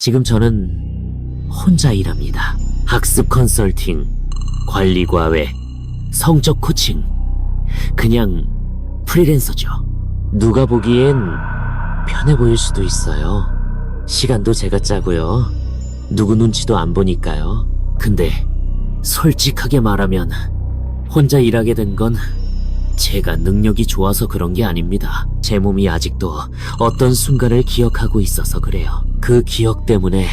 지금 저는 혼자 일합니다. 학습 컨설팅, 관리과외, 성적 코칭. 그냥 프리랜서죠. 누가 보기엔 편해 보일 수도 있어요. 시간도 제가 짜고요. 누구 눈치도 안 보니까요. 근데 솔직하게 말하면 혼자 일하게 된 건 제가 능력이 좋아서 그런 게 아닙니다. 제 몸이 아직도 어떤 순간을 기억하고 있어서 그래요. 그 기억 때문에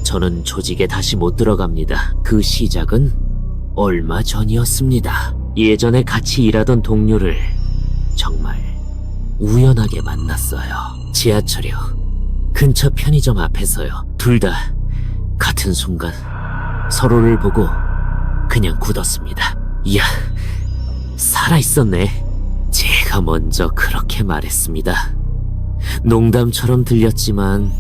저는 조직에 다시 못 들어갑니다. 그 시작은 얼마 전이었습니다. 예전에 같이 일하던 동료를 정말 우연하게 만났어요. 지하철역 근처 편의점 앞에서요. 둘 다 같은 순간 서로를 보고 그냥 굳었습니다. 이야, 살아있었네. 제가 먼저 그렇게 말했습니다. 농담처럼 들렸지만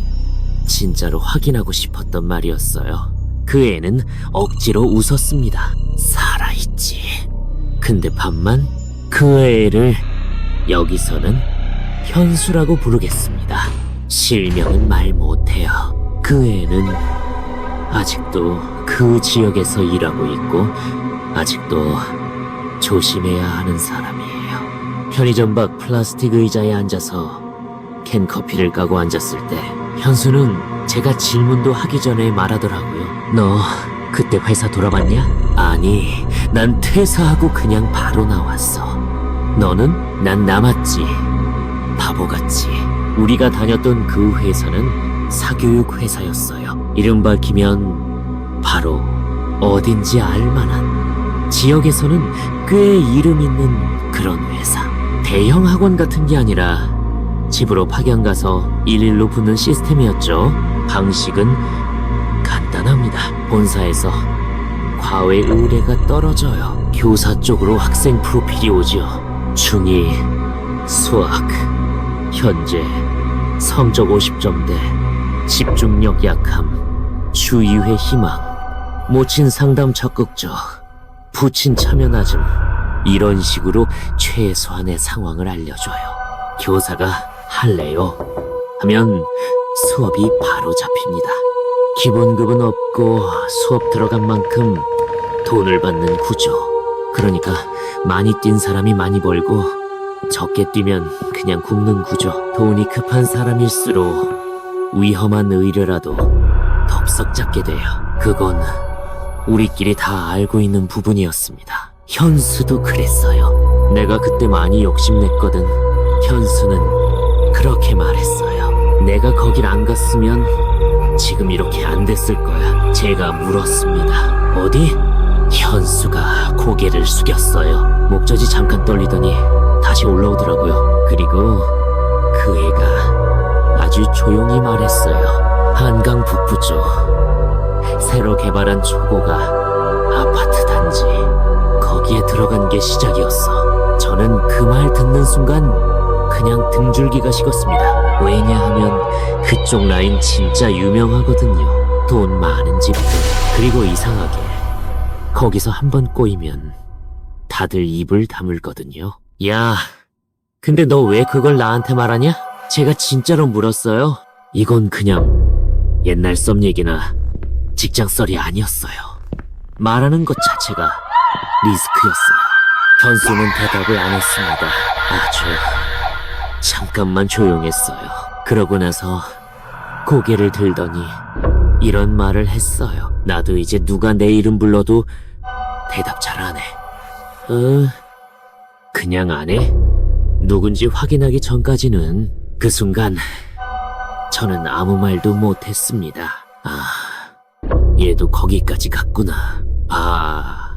진짜로 확인하고 싶었던 말이었어요. 그 애는 억지로 웃었습니다. 살아있지. 근데 반만 그 애를 여기서는 현수라고 부르겠습니다. 실명은 말 못해요. 그 애는 아직도 그 지역에서 일하고 있고 아직도 조심해야 하는 사람이에요. 편의점 밖 플라스틱 의자에 앉아서 캔 커피를 까고 앉았을 때 현수는 제가 질문도 하기 전에 말하더라고요. 너 그때 회사 돌아봤냐? 아니, 난 퇴사하고 그냥 바로 나왔어. 너는? 난 남았지. 바보같이. 우리가 다녔던 그 회사는 사교육 회사였어요. 이름 밝히면 바로 어딘지 알만한, 지역에서는 꽤 이름 있는 그런 회사. 대형 학원 같은 게 아니라 집으로 파견 가서 일일로 붙는 시스템이었죠. 방식은 간단합니다. 본사에서 과외 의뢰가 떨어져요. 교사 쪽으로 학생 프로필이 오죠. 중2, 수학, 현재 성적 50점대, 집중력 약함, 주 2회 희망, 모친 상담 적극적, 부친 참여 낮음. 이런 식으로 최소한의 상황을 알려줘요. 교사가 할래요? 하면 수업이 바로 잡힙니다. 기본급은 없고 수업 들어간 만큼 돈을 받는 구조. 그러니까 많이 뛴 사람이 많이 벌고 적게 뛰면 그냥 굶는 구조. 돈이 급한 사람일수록 위험한 의뢰라도 덥석 잡게 돼요. 그건 우리끼리 다 알고 있는 부분이었습니다. 현수도 그랬어요. 내가 그때 많이 욕심냈거든. 현수는 그렇게 말했어요. 내가 거길 안 갔으면 지금 이렇게 안 됐을 거야. 제가 물었습니다. 어디? 현수가 고개를 숙였어요. 목젖이 잠깐 떨리더니 다시 올라오더라고요. 그리고 그 애가 아주 조용히 말했어요. 한강 북부 쪽 새로 개발한 초고가 아파트 단지, 거기에 들어간 게 시작이었어. 저는 그 말 듣는 순간 그냥 등줄기가 식었습니다. 왜냐하면 그쪽 라인 진짜 유명하거든요. 돈 많은 집들. 그리고 이상하게 거기서 한번 꼬이면 다들 입을 다물거든요. 야, 근데 너 왜 그걸 나한테 말하냐? 제가 진짜로 물었어요. 이건 그냥 옛날 썸 얘기나 직장 썰이 아니었어요. 말하는 것 자체가 리스크였어요. 현수는 대답을 안 했습니다. 아주 잠깐만 조용했어요. 그러고 나서 고개를 들더니 이런 말을 했어요. 나도 이제 누가 내 이름 불러도 대답 잘 안 해. 그냥 안 해? 누군지 확인하기 전까지는. 그 순간 저는 아무 말도 못했습니다. 아, 얘도 거기까지 갔구나. 아,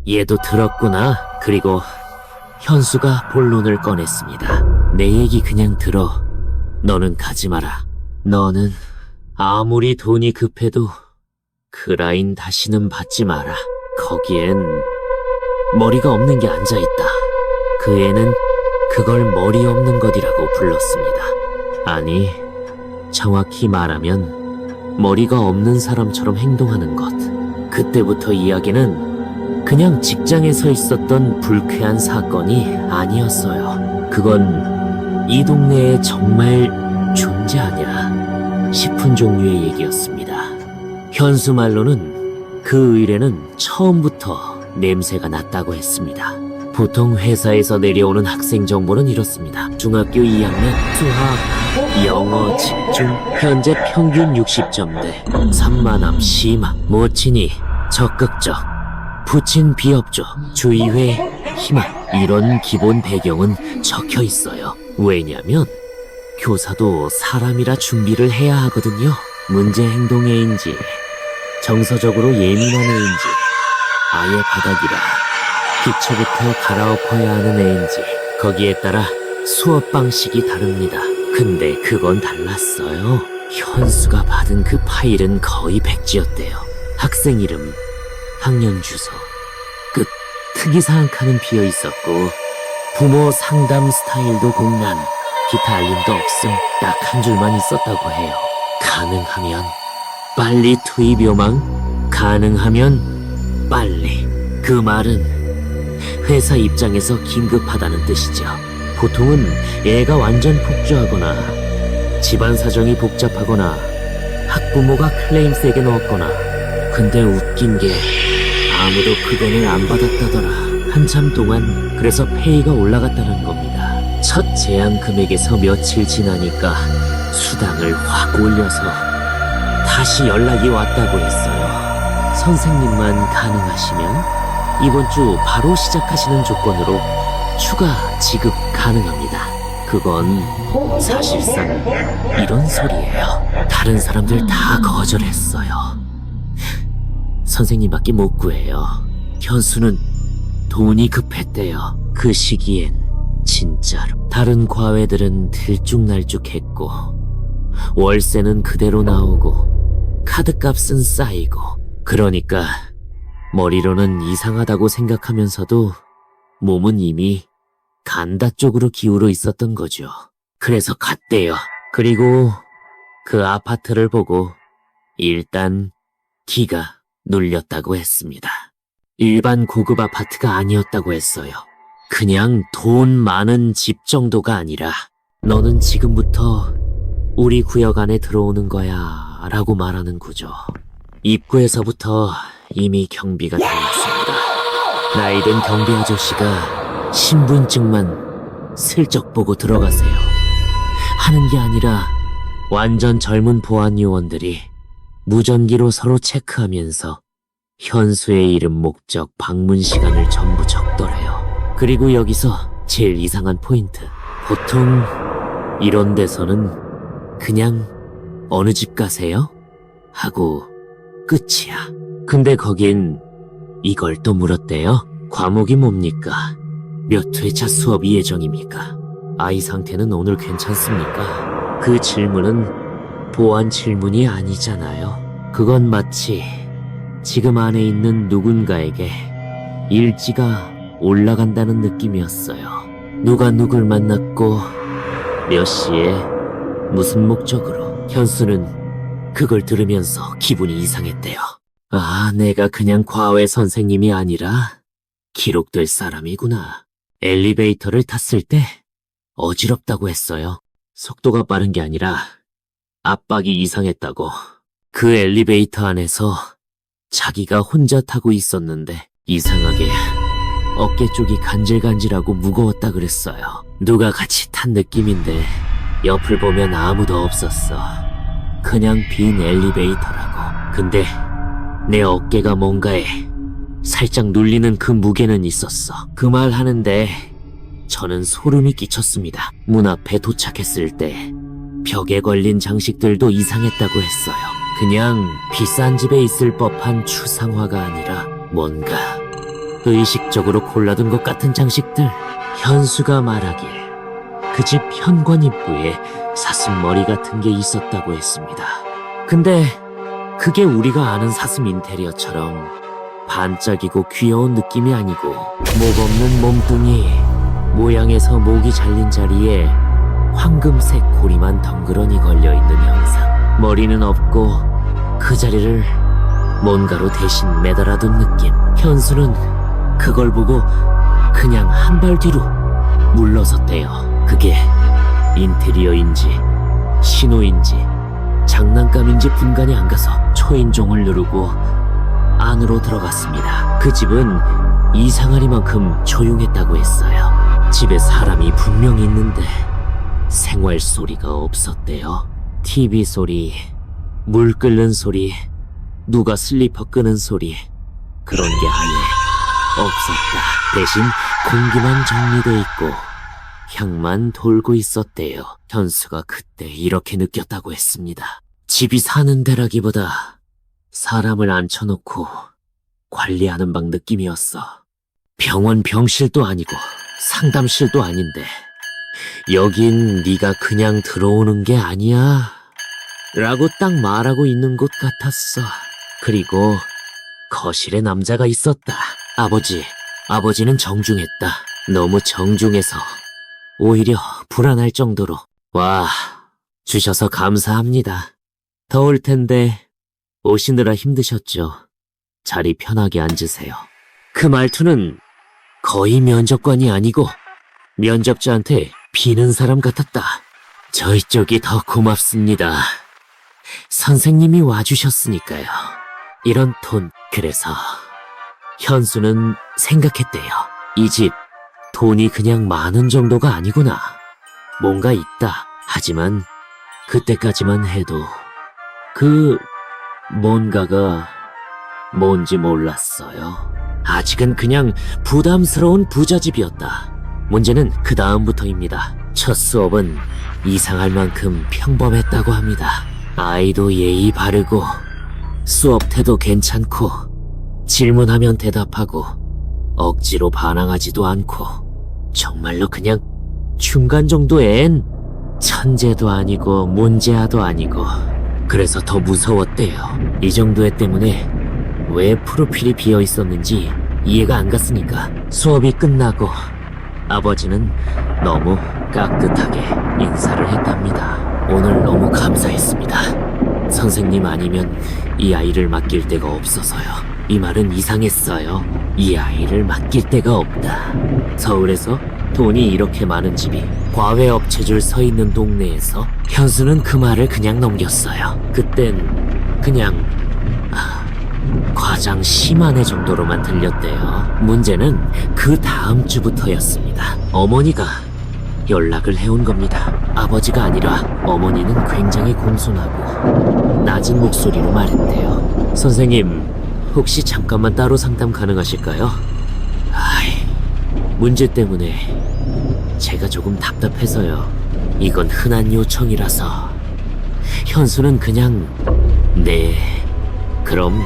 얘도 들었구나. 그리고 현수가 본론을 꺼냈습니다. 내 얘기 그냥 들어. 너는 가지 마라. 너는 아무리 돈이 급해도 그 라인 다시는 받지 마라. 거기엔 머리가 없는 게 앉아있다. 그 애는 그걸 머리 없는 것이라고 불렀습니다. 아니, 정확히 말하면 머리가 없는 사람처럼 행동하는 것. 그때부터 이야기는 그냥 직장에서 있었던 불쾌한 사건이 아니었어요. 그건 이 동네에 정말 존재하냐, 싶은 종류의 얘기였습니다. 현수 말로는 그 의뢰는 처음부터 냄새가 났다고 했습니다. 보통 회사에서 내려오는 학생 정보는 이렇습니다. 중학교 2학년 수학, 영어, 집중, 현재 평균 60점대, 산만함, 심함, 모친이 적극적, 부친 비협조, 주의회, 희망 이런 기본 배경은 적혀 있어요. 왜냐면 교사도 사람이라 준비를 해야 하거든요. 문제 행동애인지 정서적으로 예민한 애인지 아예 바닥이라 기초부터 갈아엎어야 하는 애인지 거기에 따라 수업 방식이 다릅니다. 근데 그건 달랐어요. 현수가 받은 그 파일은 거의 백지였대요. 학생 이름, 학년 주소, 끝 특이사항 칸은 비어 있었고 부모 상담 스타일도 공란, 기타 알림도 없음, 딱 한 줄만 있었다고 해요. 가능하면 빨리 투입 요망, 가능하면 빨리. 그 말은 회사 입장에서 긴급하다는 뜻이죠. 보통은 애가 완전 폭주하거나 집안 사정이 복잡하거나 학부모가 클레임 세게 넣었거나. 근데 웃긴 게 아무도 그거는 안 받았다더라. 한참 동안 그래서 페이가 올라갔다는 겁니다. 첫 제한 금액에서 며칠 지나니까 수당을 확 올려서 다시 연락이 왔다고 했어요. 선생님만 가능하시면 이번 주 바로 시작하시는 조건으로 추가 지급 가능합니다. 그건 사실상 이런 소리예요. 다른 사람들 다 거절했어요. 선생님밖에 못 구해요. 현수는 돈이 급했대요. 그 시기엔 진짜로. 다른 과외들은 들쭉날쭉했고 월세는 그대로 나오고 카드값은 쌓이고. 그러니까 머리로는 이상하다고 생각하면서도 몸은 이미 간다 쪽으로 기울어 있었던 거죠. 그래서 갔대요. 그리고 그 아파트를 보고 일단 기가 눌렸다고 했습니다. 일반 고급 아파트가 아니었다고 했어요. 그냥 돈 많은 집 정도가 아니라 너는 지금부터 우리 구역 안에 들어오는 거야 라고 말하는 구조. 입구에서부터 이미 경비가 달렸습니다. 나이든 경비 아저씨가 신분증만 슬쩍 보고 들어가세요 하는 게 아니라 완전 젊은 보안 요원들이 무전기로 서로 체크하면서 현수의 이름, 목적, 방문 시간을 전부 적더래요. 그리고 여기서 제일 이상한 포인트. 보통 이런 데서는 그냥 어느 집 가세요? 하고 끝이야. 근데 거긴 이걸 또 물었대요. 과목이 뭡니까? 몇 회차 수업 예정입니까? 아이 상태는 오늘 괜찮습니까? 그 질문은 보안 질문이 아니잖아요. 그건 마치 지금 안에 있는 누군가에게 일지가 올라간다는 느낌이었어요. 누가 누굴 만났고 몇 시에 무슨 목적으로. 현수는 그걸 들으면서 기분이 이상했대요. 아, 내가 그냥 과외 선생님이 아니라 기록될 사람이구나. 엘리베이터를 탔을 때 어지럽다고 했어요. 속도가 빠른 게 아니라 압박이 이상했다고. 그 엘리베이터 안에서 자기가 혼자 타고 있었는데 이상하게 어깨 쪽이 간질간질하고 무거웠다 그랬어요. 누가 같이 탄 느낌인데 옆을 보면 아무도 없었어. 그냥 빈 엘리베이터라고. 근데 내 어깨가 뭔가에 살짝 눌리는 그 무게는 있었어. 그 말 하는데 저는 소름이 끼쳤습니다. 문 앞에 도착했을 때 벽에 걸린 장식들도 이상했다고 했어요. 그냥 비싼 집에 있을 법한 추상화가 아니라 뭔가 의식적으로 골라둔 것 같은 장식들. 현수가 말하길 그 집 현관 입구에 사슴머리 같은 게 있었다고 했습니다. 근데 그게 우리가 아는 사슴 인테리어처럼 반짝이고 귀여운 느낌이 아니고 목 없는 몸뚱이 모양에서 목이 잘린 자리에 황금색 고리만 덩그러니 걸려있는 형상. 머리는 없고 그 자리를 뭔가로 대신 매달아둔 느낌. 현수는 그걸 보고 그냥 한 발 뒤로 물러섰대요. 그게 인테리어인지 신호인지 장난감인지 분간이 안 가서 초인종을 누르고 안으로 들어갔습니다. 그 집은 이상하리만큼 조용했다고 했어요. 집에 사람이 분명히 있는데 생활 소리가 없었대요. TV 소리, 물 끓는 소리, 누가 슬리퍼 끄는 소리, 그런 게 아예 없었다. 대신 공기만 정리돼 있고 향만 돌고 있었대요. 현수가 그때 이렇게 느꼈다고 했습니다. 집이 사는 데라기보다 사람을 앉혀놓고 관리하는 방 느낌이었어. 병원 병실도 아니고 상담실도 아닌데 여긴 네가 그냥 들어오는 게 아니야 라고 딱 말하고 있는 곳 같았어. 그리고 거실에 남자가 있었다. 아버지는 정중했다. 너무 정중해서 오히려 불안할 정도로. 와, 주셔서 감사합니다. 더울 텐데 오시느라 힘드셨죠. 자리 편하게 앉으세요. 그 말투는 거의 면접관이 아니고 면접자한테 비는 사람 같았다. 저희 쪽이 더 고맙습니다. 선생님이 와주셨으니까요. 이런 톤. 그래서 현수는 생각했대요. 이 집 돈이 그냥 많은 정도가 아니구나. 뭔가 있다. 하지만 그때까지만 해도 그 뭔가가 뭔지 몰랐어요. 아직은 그냥 부담스러운 부잣집이었다. 문제는 그 다음부터입니다. 첫 수업은 이상할 만큼 평범했다고 합니다. 아이도 예의 바르고 수업 태도 괜찮고 질문하면 대답하고 억지로 반항하지도 않고 정말로 그냥 중간 정도의 앤. 천재도 아니고 문제아도 아니고. 그래서 더 무서웠대요. 이 정도 애 때문에 왜 프로필이 비어 있었는지 이해가 안 갔으니까. 수업이 끝나고 아버지는 너무 깍듯하게 인사를 했답니다. 오늘 너무 감사했습니다. 선생님 아니면 이 아이를 맡길 데가 없어서요. 이 말은 이상했어요. 이 아이를 맡길 데가 없다. 서울에서 돈이 이렇게 많은 집이 과외업체줄 서 있는 동네에서 현수는 그 말을 그냥 넘겼어요. 그땐 그냥 과장 심한 애 정도로만 들렸대요. 문제는 그 다음 주부터였습니다. 어머니가 연락을 해온 겁니다. 아버지가 아니라 어머니는 굉장히 공손하고 낮은 목소리로 말했대요. 선생님, 혹시 잠깐만 따로 상담 가능하실까요? 문제 때문에 제가 조금 답답해서요. 이건 흔한 요청이라서. 현수는 그냥 네, 그럼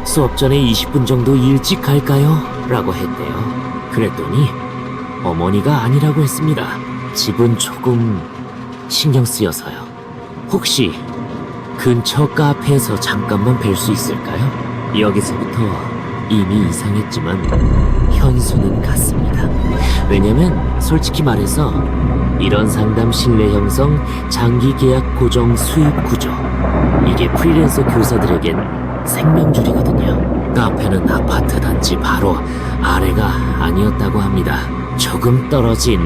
수업 전에 20분 정도 일찍 갈까요? 라고 했대요. 그랬더니 어머니가 아니라고 했습니다. 집은 조금 신경 쓰여서요. 혹시 근처 카페에서 잠깐만 뵐 수 있을까요? 여기서부터 이미 이상했지만 현수는 갔습니다. 왜냐면 솔직히 말해서 이런 상담 신뢰 형성, 장기 계약 고정 수입 구조, 이게 프리랜서 교사들에겐 생명줄이거든요. 카페는 아파트 단지 바로 아래가 아니었다고 합니다. 조금 떨어진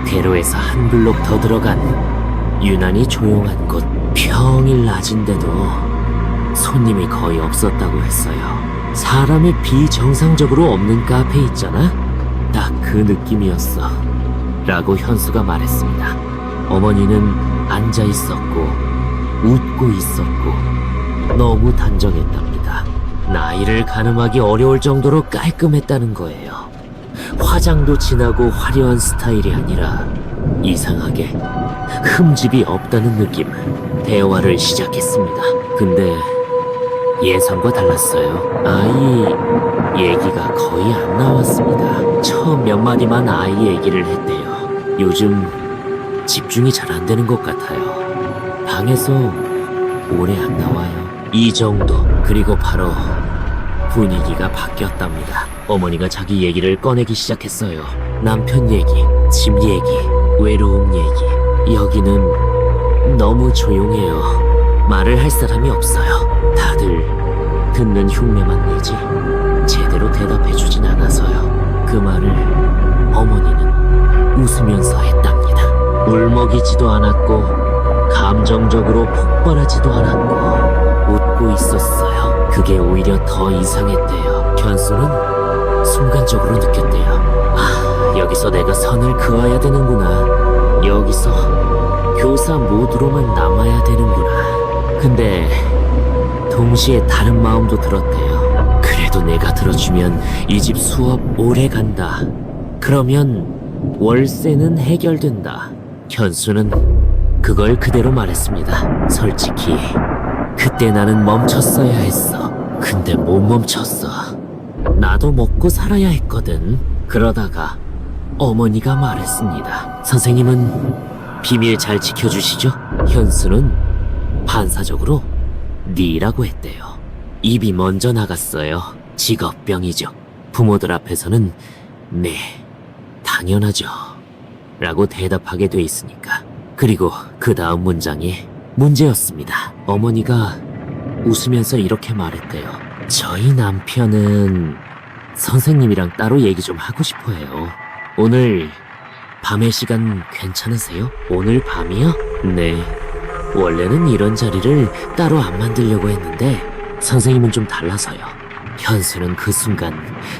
대로에서 한 블록 더 들어간 유난히 조용한 곳. 평일 낮인데도 손님이 거의 없었다고 했어요. 사람이 비정상적으로 없는 카페 있잖아? 딱 그 느낌이었어. 라고 현수가 말했습니다. 어머니는 앉아 있었고 웃고 있었고 너무 단정했답니다. 나이를 가늠하기 어려울 정도로 깔끔했다는 거예요. 화장도 진하고 화려한 스타일이 아니라 이상하게 흠집이 없다는 느낌. 대화를 시작했습니다. 근데 예상과 달랐어요. 아이 얘기가 거의 안 나왔습니다. 처음 몇 마디만 아이 얘기를 했대요. 요즘 집중이 잘 안 되는 것 같아요. 방에서 오래 안 나와요. 이 정도. 그리고 바로 분위기가 바뀌었답니다. 어머니가 자기 얘기를 꺼내기 시작했어요. 남편 얘기, 집 얘기, 외로움 얘기. 여기는 너무 조용해요. 말을 할 사람이 없어요. 다들 듣는 흉내만 내지 제대로 대답해주진 않아서요. 그 말을 어머니는 웃으면서 했답니다. 울먹이지도 않았고 감정적으로 폭발하지도 않았고 웃고 있었어요. 그게 오히려 더 이상했대요. 현수는 순간적으로 느꼈대요. 아, 여기서 내가 선을 그어야 되는구나. 여기서 교사 모드로만 남아야 되는구나. 근데 동시에 다른 마음도 들었대요. 그래도 내가 들어주면 이 집 수업 오래 간다. 그러면 월세는 해결된다. 현수는 그걸 그대로 말했습니다. 솔직히 그때 나는 멈췄어야 했어. 근데 못 멈췄어. 나도 먹고 살아야 했거든. 그러다가 어머니가 말했습니다. 선생님은 비밀 잘 지켜주시죠? 현수는 반사적으로 네라고 했대요. 입이 먼저 나갔어요. 직업병이죠. 부모들 앞에서는 네, 당연하죠 라고 대답하게 돼 있으니까. 그리고 그 다음 문장이 문제였습니다. 어머니가 웃으면서 이렇게 말했대요. 저희 남편은 선생님이랑 따로 얘기 좀 하고 싶어 해요. 오늘 밤의 시간 괜찮으세요? 오늘 밤이요? 네. 원래는 이런 자리를 따로 안 만들려고 했는데 선생님은 좀 달라서요. 현수는 그 순간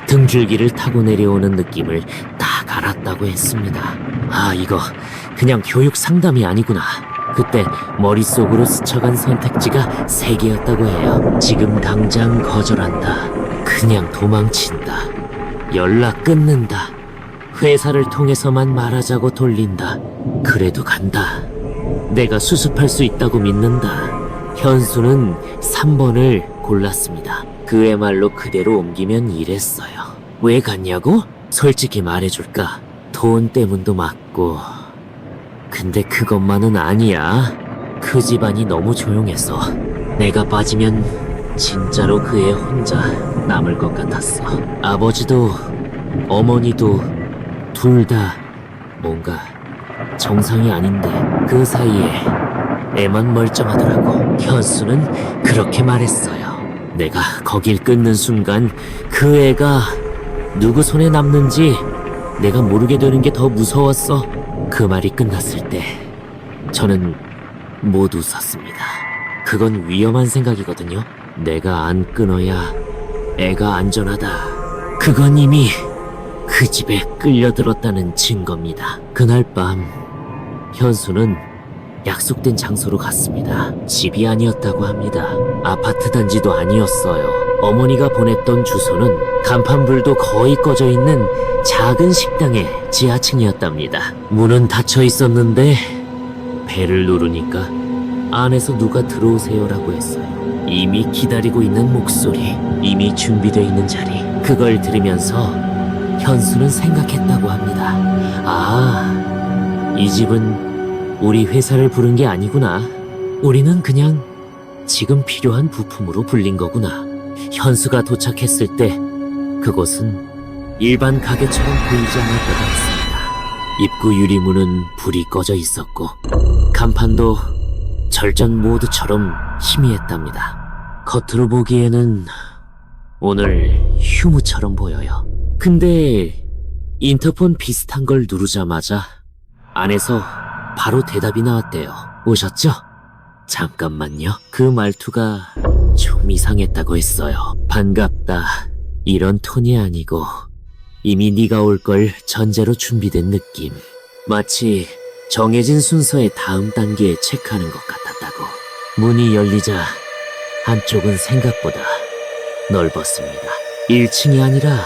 등줄기를 타고 내려오는 느낌을 딱 알았다고 했습니다. 아, 이거 그냥 교육 상담이 아니구나. 그때 머릿속으로 스쳐간 선택지가 3개였다고 해요. 지금 당장 거절한다. 그냥 도망친다. 연락 끊는다. 회사를 통해서만 말하자고 돌린다. 그래도 간다. 내가 수습할 수 있다고 믿는다. 현수는 3번을 골랐습니다. 그의 말로 그대로 옮기면 이랬어요. 왜 갔냐고? 솔직히 말해줄까? 돈 때문도 맞고. 근데 그것만은 아니야. 그 집안이 너무 조용해서 내가 빠지면 진짜로 그 애 혼자 남을 것 같았어. 아버지도 어머니도 둘 다 뭔가 정상이 아닌데 그 사이에 애만 멀쩡하더라고. 현수는 그렇게 말했어요. 내가 거길 끊는 순간 그 애가 누구 손에 남는지 내가 모르게 되는 게 더 무서웠어. 그 말이 끝났을 때 저는 못 웃었습니다. 그건 위험한 생각이거든요. 내가 안 끊어야 애가 안전하다. 그건 이미 그 집에 끌려들었다는 증거입니다. 그날 밤 현수는 약속된 장소로 갔습니다. 집이 아니었다고 합니다. 아파트 단지도 아니었어요. 어머니가 보냈던 주소는 간판불도 거의 꺼져 있는 작은 식당의 지하층이었답니다. 문은 닫혀 있었는데 벨을 누르니까 안에서 누가 들어오세요라고 했어요. 이미 기다리고 있는 목소리, 이미 준비되어 있는 자리. 그걸 들으면서 현수는 생각했다고 합니다. 아, 이 집은 우리 회사를 부른 게 아니구나. 우리는 그냥 지금 필요한 부품으로 불린 거구나. 현수가 도착했을 때 그곳은 일반 가게처럼 보이지 않을 때가 있습니다. 입구 유리문은 불이 꺼져 있었고 간판도 절전 모드처럼 희미했답니다. 겉으로 보기에는 오늘 휴무처럼 보여요. 근데 인터폰 비슷한 걸 누르자마자 안에서 바로 대답이 나왔대요. 오셨죠? 잠깐만요. 그 말투가 좀 이상했다고 했어요. 반갑다. 이런 톤이 아니고 이미 네가 올 걸 전제로 준비된 느낌. 마치 정해진 순서의 다음 단계에 체크하는 것 같았다고. 문이 열리자 한쪽은 생각보다 넓었습니다. 1층이 아니라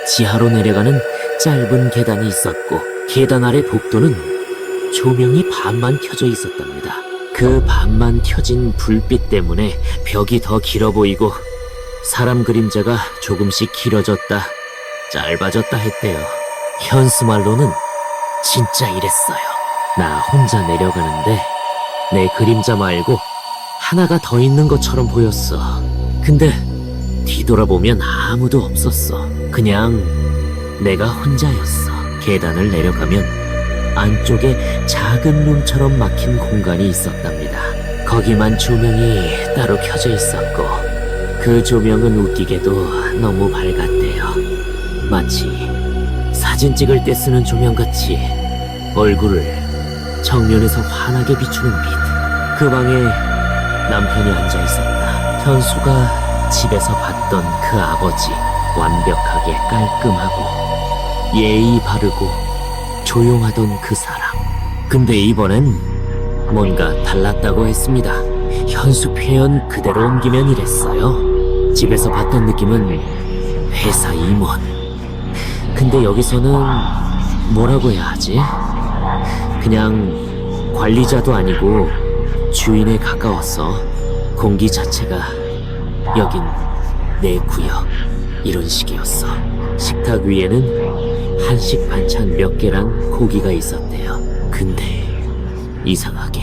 지하로 내려가는 짧은 계단이 있었고 계단 아래 복도는 조명이 반만 켜져 있었답니다. 그 반만 켜진 불빛 때문에 벽이 더 길어 보이고 사람 그림자가 조금씩 길어졌다 짧아졌다 했대요. 현수 말로는 진짜 이랬어요. 나 혼자 내려가는데 내 그림자 말고 하나가 더 있는 것처럼 보였어. 근데 뒤돌아보면 아무도 없었어. 그냥 내가 혼자였어. 계단을 내려가면 안쪽에 작은 룸처럼 막힌 공간이 있었답니다. 거기만 조명이 따로 켜져 있었고 그 조명은 웃기게도 너무 밝았대요. 마치 사진 찍을 때 쓰는 조명같이 얼굴을 정면에서 환하게 비추는 빛. 그 방에 남편이 앉아 있었다. 현수가 집에서 봤던 그 아버지, 완벽하게 깔끔하고 예의 바르고 조용하던 그 사람. 근데 이번엔 뭔가 달랐다고 했습니다. 현수 표현 그대로 옮기면 이랬어요. 집에서 봤던 느낌은 회사 임원. 근데 여기서는 뭐라고 해야 하지? 그냥 관리자도 아니고 주인에 가까웠어. 공기 자체가 여긴 내 구역, 이런 식이었어. 식탁 위에는 한식 반찬 몇 개랑 고기가 있었대요. 근데 이상하게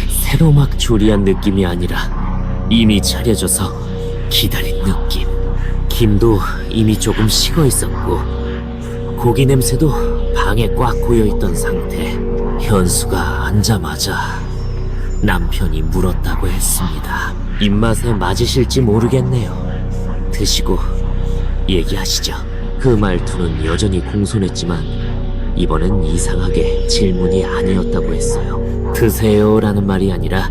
새로 막 조리한 느낌이 아니라 이미 차려져서 기다린 느낌. 김도 이미 조금 식어 있었고 고기 냄새도 방에 꽉 고여있던 상태. 현수가 앉자마자 남편이 물었다고 했습니다. 입맛에 맞으실지 모르겠네요. 드시고 얘기하시죠. 그 말투는 여전히 공손했지만 이번엔 이상하게 질문이 아니었다고 했어요. 드세요라는 말이 아니라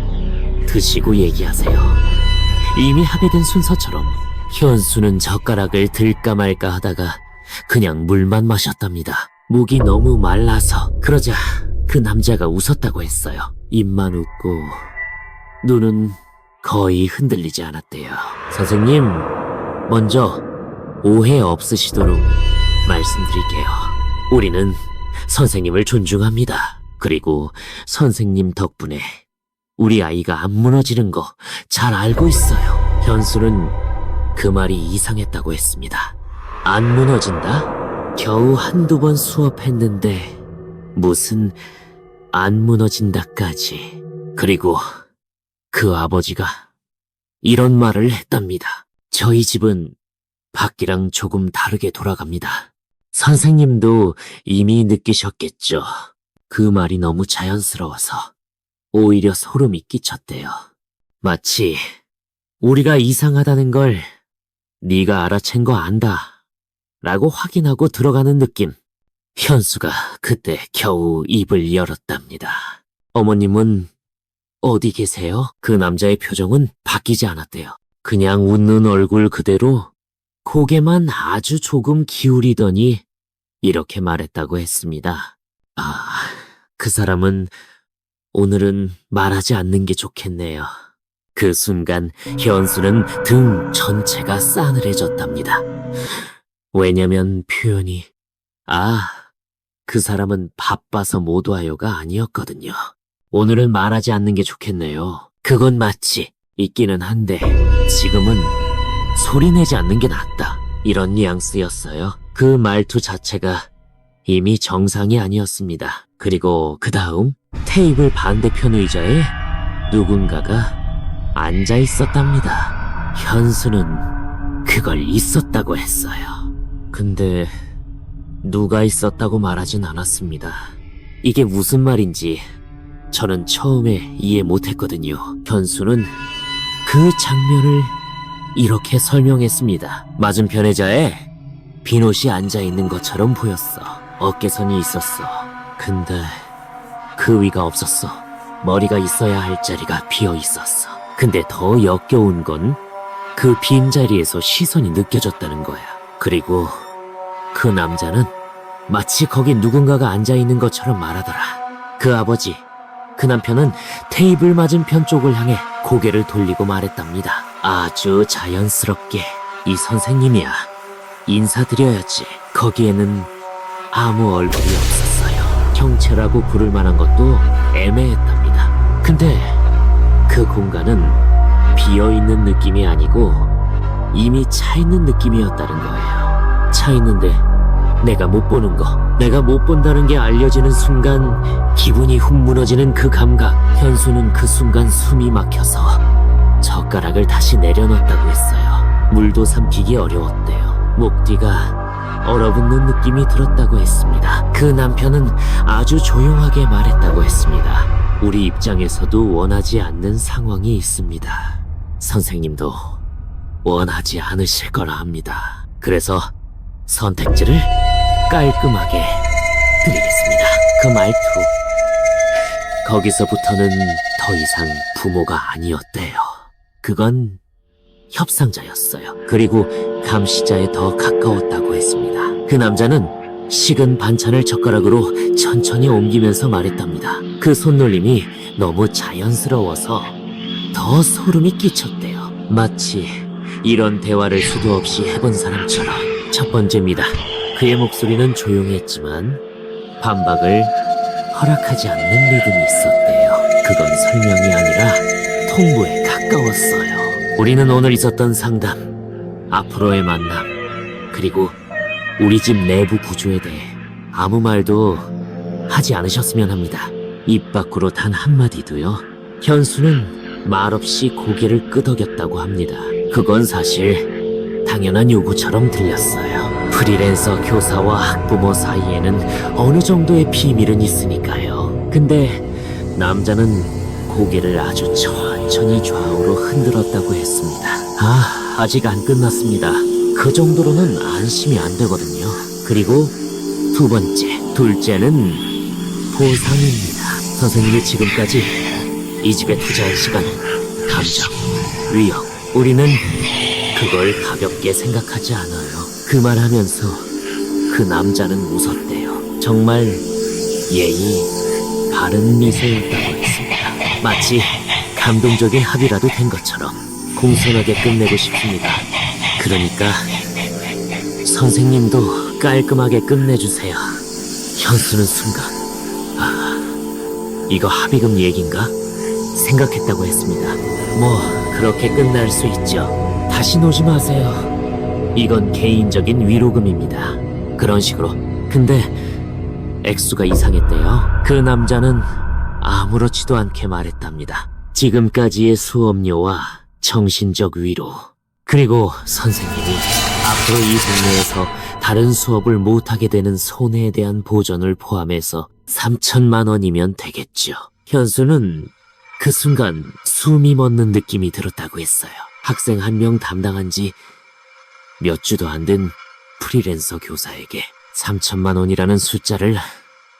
드시고 얘기하세요. 이미 합의된 순서처럼 현수는 젓가락을 들까 말까 하다가 그냥 물만 마셨답니다. 목이 너무 말라서. 그러자 그 남자가 웃었다고 했어요. 입만 웃고 눈은 거의 흔들리지 않았대요. 선생님, 먼저 오해 없으시도록 말씀드릴게요. 우리는 선생님을 존중합니다. 그리고 선생님 덕분에 우리 아이가 안 무너지는 거 잘 알고 있어요. 현수는 그 말이 이상했다고 했습니다. 안 무너진다? 겨우 한두 번 수업했는데 무슨 안 무너진다까지. 그리고 그 아버지가 이런 말을 했답니다. 저희 집은 밖이랑 조금 다르게 돌아갑니다. 선생님도 이미 느끼셨겠죠. 그 말이 너무 자연스러워서 오히려 소름이 끼쳤대요. 마치 우리가 이상하다는 걸 네가 알아챈 거 안다 라고 확인하고 들어가는 느낌. 현수가 그때 겨우 입을 열었답니다. 어머님은 어디 계세요? 그 남자의 표정은 바뀌지 않았대요. 그냥 웃는 얼굴 그대로 고개만 아주 조금 기울이더니 이렇게 말했다고 했습니다. 그 사람은 오늘은 말하지 않는 게 좋겠네요. 그 순간 현수는 등 전체가 싸늘해졌답니다. 왜냐면 표현이 그 사람은 바빠서 못 와요가 아니었거든요. 오늘은 말하지 않는 게 좋겠네요. 그건 마치 있기는 한데 지금은 소리내지 않는 게 낫다. 이런 뉘앙스였어요. 그 말투 자체가 이미 정상이 아니었습니다. 그리고 그 다음 테이블 반대편 의자에 누군가가 앉아 있었답니다. 현수는 그걸 있었다고 했어요. 근데 누가 있었다고 말하진 않았습니다. 이게 무슨 말인지 저는 처음에 이해 못했거든요. 현수는 그 장면을 이렇게 설명했습니다. 맞은편 의자에 비롯이 앉아있는 것처럼 보였어. 어깨선이 있었어. 근데 그 위가 없었어. 머리가 있어야 할 자리가 비어 있었어. 근데 더 역겨운 건 그 빈자리에서 시선이 느껴졌다는 거야. 그리고 그 남자는 마치 거기 누군가가 앉아있는 것처럼 말하더라. 그 아버지, 그 남편은 테이블 맞은편 쪽을 향해 고개를 돌리고 말했답니다. 아주 자연스럽게 이 선생님이야. 인사드려야지. 거기에는 아무 얼굴이 없었어요. 형체라고 부를 만한 것도 애매했답니다. 근데 그 공간은 비어있는 느낌이 아니고 이미 차있는 느낌이었다는 거예요. 차있는데 내가 못 보는 거, 내가 못 본다는 게 알려지는 순간 기분이 훅 무너지는 그 감각. 현수는 그 순간 숨이 막혀서 젓가락을 다시 내려놨다고 했어요. 물도 삼키기 어려웠대요. 목 뒤가 얼어붙는 느낌이 들었다고 했습니다. 그 남편은 아주 조용하게 말했다고 했습니다. 우리 입장에서도 원하지 않는 상황이 있습니다. 선생님도 원하지 않으실 거라 합니다. 그래서 선택지를 깔끔하게 드리겠습니다. 그 말투 거기서부터는 더 이상 부모가 아니었대요. 그건 협상자였어요. 그리고 감시자에 더 가까웠다고 했습니다. 그 남자는 식은 반찬을 젓가락으로 천천히 옮기면서 말했답니다. 그 손놀림이 너무 자연스러워서 더 소름이 끼쳤대요. 마치 이런 대화를 수도 없이 해본 사람처럼. 첫 번째입니다. 그의 목소리는 조용했지만 반박을 허락하지 않는 리듬이 있었대요. 그건 설명이 아니라 통보에 가까웠어요. 우리는 오늘 있었던 상담, 앞으로의 만남, 그리고 우리 집 내부 구조에 대해 아무 말도 하지 않으셨으면 합니다. 입 밖으로 단 한마디도요. 현수는 말없이 고개를 끄덕였다고 합니다. 그건 사실 당연한 요구처럼 들렸어요. 프리랜서 교사와 학부모 사이에는 어느 정도의 비밀은 있으니까요. 근데 남자는 고개를 아주 천천히 좌우로 흔들었다고 했습니다. 아직 안 끝났습니다. 그 정도로는 안심이 안 되거든요. 그리고 두 번째, 둘째는 보상입니다. 선생님이 지금까지 이 집에 투자한 시간, 감정, 위협, 우리는 그걸 가볍게 생각하지 않아요. 그 말하면서 그 남자는 웃었대요. 정말 예의 바른 미소였다고 했습니다. 마치 감동적인 합의라도 된 것처럼 공손하게 끝내고 싶습니다. 그러니까 선생님도 깔끔하게 끝내주세요. 현수는 순간 이거 합의금 얘긴가? 생각했다고 했습니다. 뭐 그렇게 끝날 수 있죠. 다시 노지 마세요. 이건 개인적인 위로금입니다. 그런 식으로. 근데 액수가 이상했대요. 그 남자는 아무렇지도 않게 말했답니다. 지금까지의 수업료와 정신적 위로, 그리고 선생님이 앞으로 이 동네에서 다른 수업을 못하게 되는 손해에 대한 보전을 포함해서 3천만 원이면 되겠죠. 현수는 그 순간 숨이 멎는 느낌이 들었다고 했어요. 학생 한 명 담당한 지 몇 주도 안 된 프리랜서 교사에게 3천만 원이라는 숫자를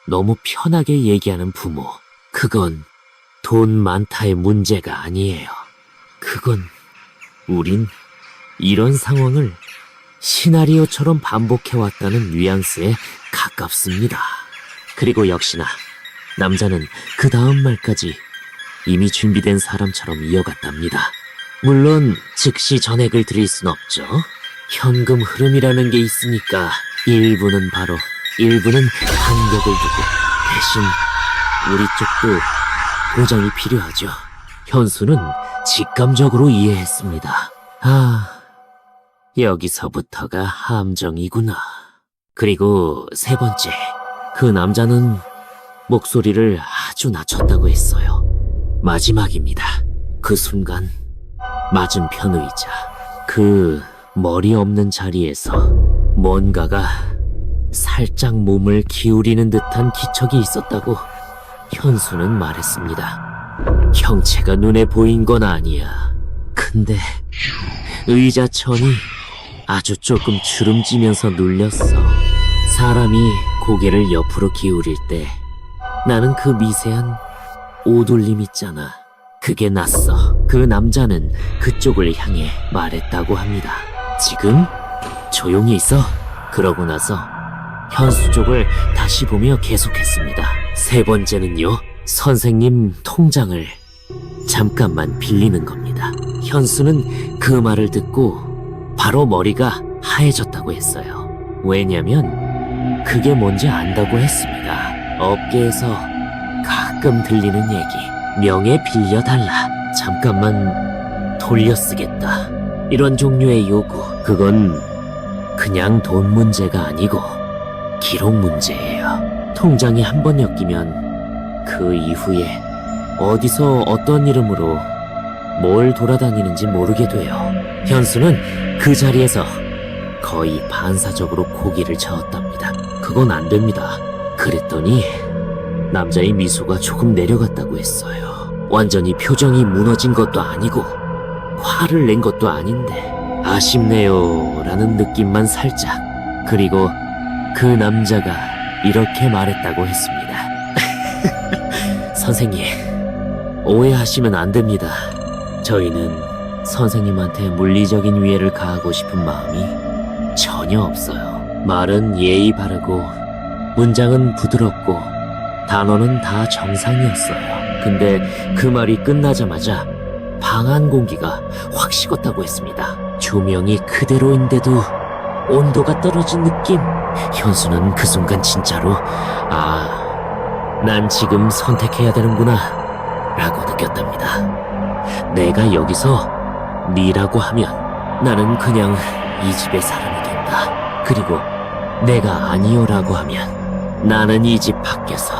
너무 편하게 얘기하는 부모. 그건 돈 많다의 문제가 아니에요. 그건 우린 이런 상황을 시나리오처럼 반복해왔다는 뉘앙스에 가깝습니다. 그리고 역시나 남자는 그 다음 말까지 이미 준비된 사람처럼 이어갔답니다. 물론 즉시 전액을 드릴 순 없죠. 현금 흐름이라는 게 있으니까 일부는 바로, 일부는 간격을 두고, 대신 우리 쪽도 보장이 필요하죠. 현수는 직감적으로 이해했습니다. 여기서부터가 함정이구나. 그리고 세 번째, 그 남자는 목소리를 아주 낮췄다고 했어요. 마지막입니다. 그 순간 맞은편 의자, 그 머리 없는 자리에서 뭔가가 살짝 몸을 기울이는 듯한 기척이 있었다고 현수는 말했습니다. 형체가 눈에 보인 건 아니야. 근데 의자 천이 아주 조금 주름지면서 눌렸어. 사람이 고개를 옆으로 기울일 때 나는 그 미세한 오돌림 있잖아. 그게 났어. 그 남자는 그쪽을 향해 말했다고 합니다. 지금 조용히 있어. 그러고 나서 현수 쪽을 다시 보며 계속했습니다. 세 번째는요, 선생님 통장을 잠깐만 빌리는 겁니다. 현수는 그 말을 듣고 바로 머리가 하얘졌다고 했어요. 왜냐면 그게 뭔지 안다고 했습니다. 업계에서 가끔 들리는 얘기, 명예 빌려달라, 잠깐만 돌려쓰겠다, 이런 종류의 요구. 그건 그냥 돈 문제가 아니고 기록 문제예요. 통장이 한 번 엮이면 그 이후에 어디서 어떤 이름으로 뭘 돌아다니는지 모르게 돼요. 현수는 그 자리에서 거의 반사적으로 고개를 저었답니다. 그건 안 됩니다. 그랬더니 남자의 미소가 조금 내려갔다고 했어요. 완전히 표정이 무너진 것도 아니고 화를 낸 것도 아닌데 아쉽네요 라는 느낌만 살짝. 그리고 그 남자가 이렇게 말했다고 했습니다. 선생님, 오해하시면 안 됩니다. 저희는 선생님한테 물리적인 위해를 가하고 싶은 마음이 전혀 없어요. 말은 예의 바르고 문장은 부드럽고 단어는 다 정상이었어요. 근데 그 말이 끝나자마자 방 안 공기가 확 식었다고 했습니다. 조명이 그대로인데도 온도가 떨어진 느낌. 현수는 그 순간 진짜로 난 지금 선택해야 되는구나 라고 느꼈답니다. 내가 여기서 니라고 하면 나는 그냥 이 집의 사람이 된다. 그리고 내가 아니요라고 하면 나는 이 집 밖에서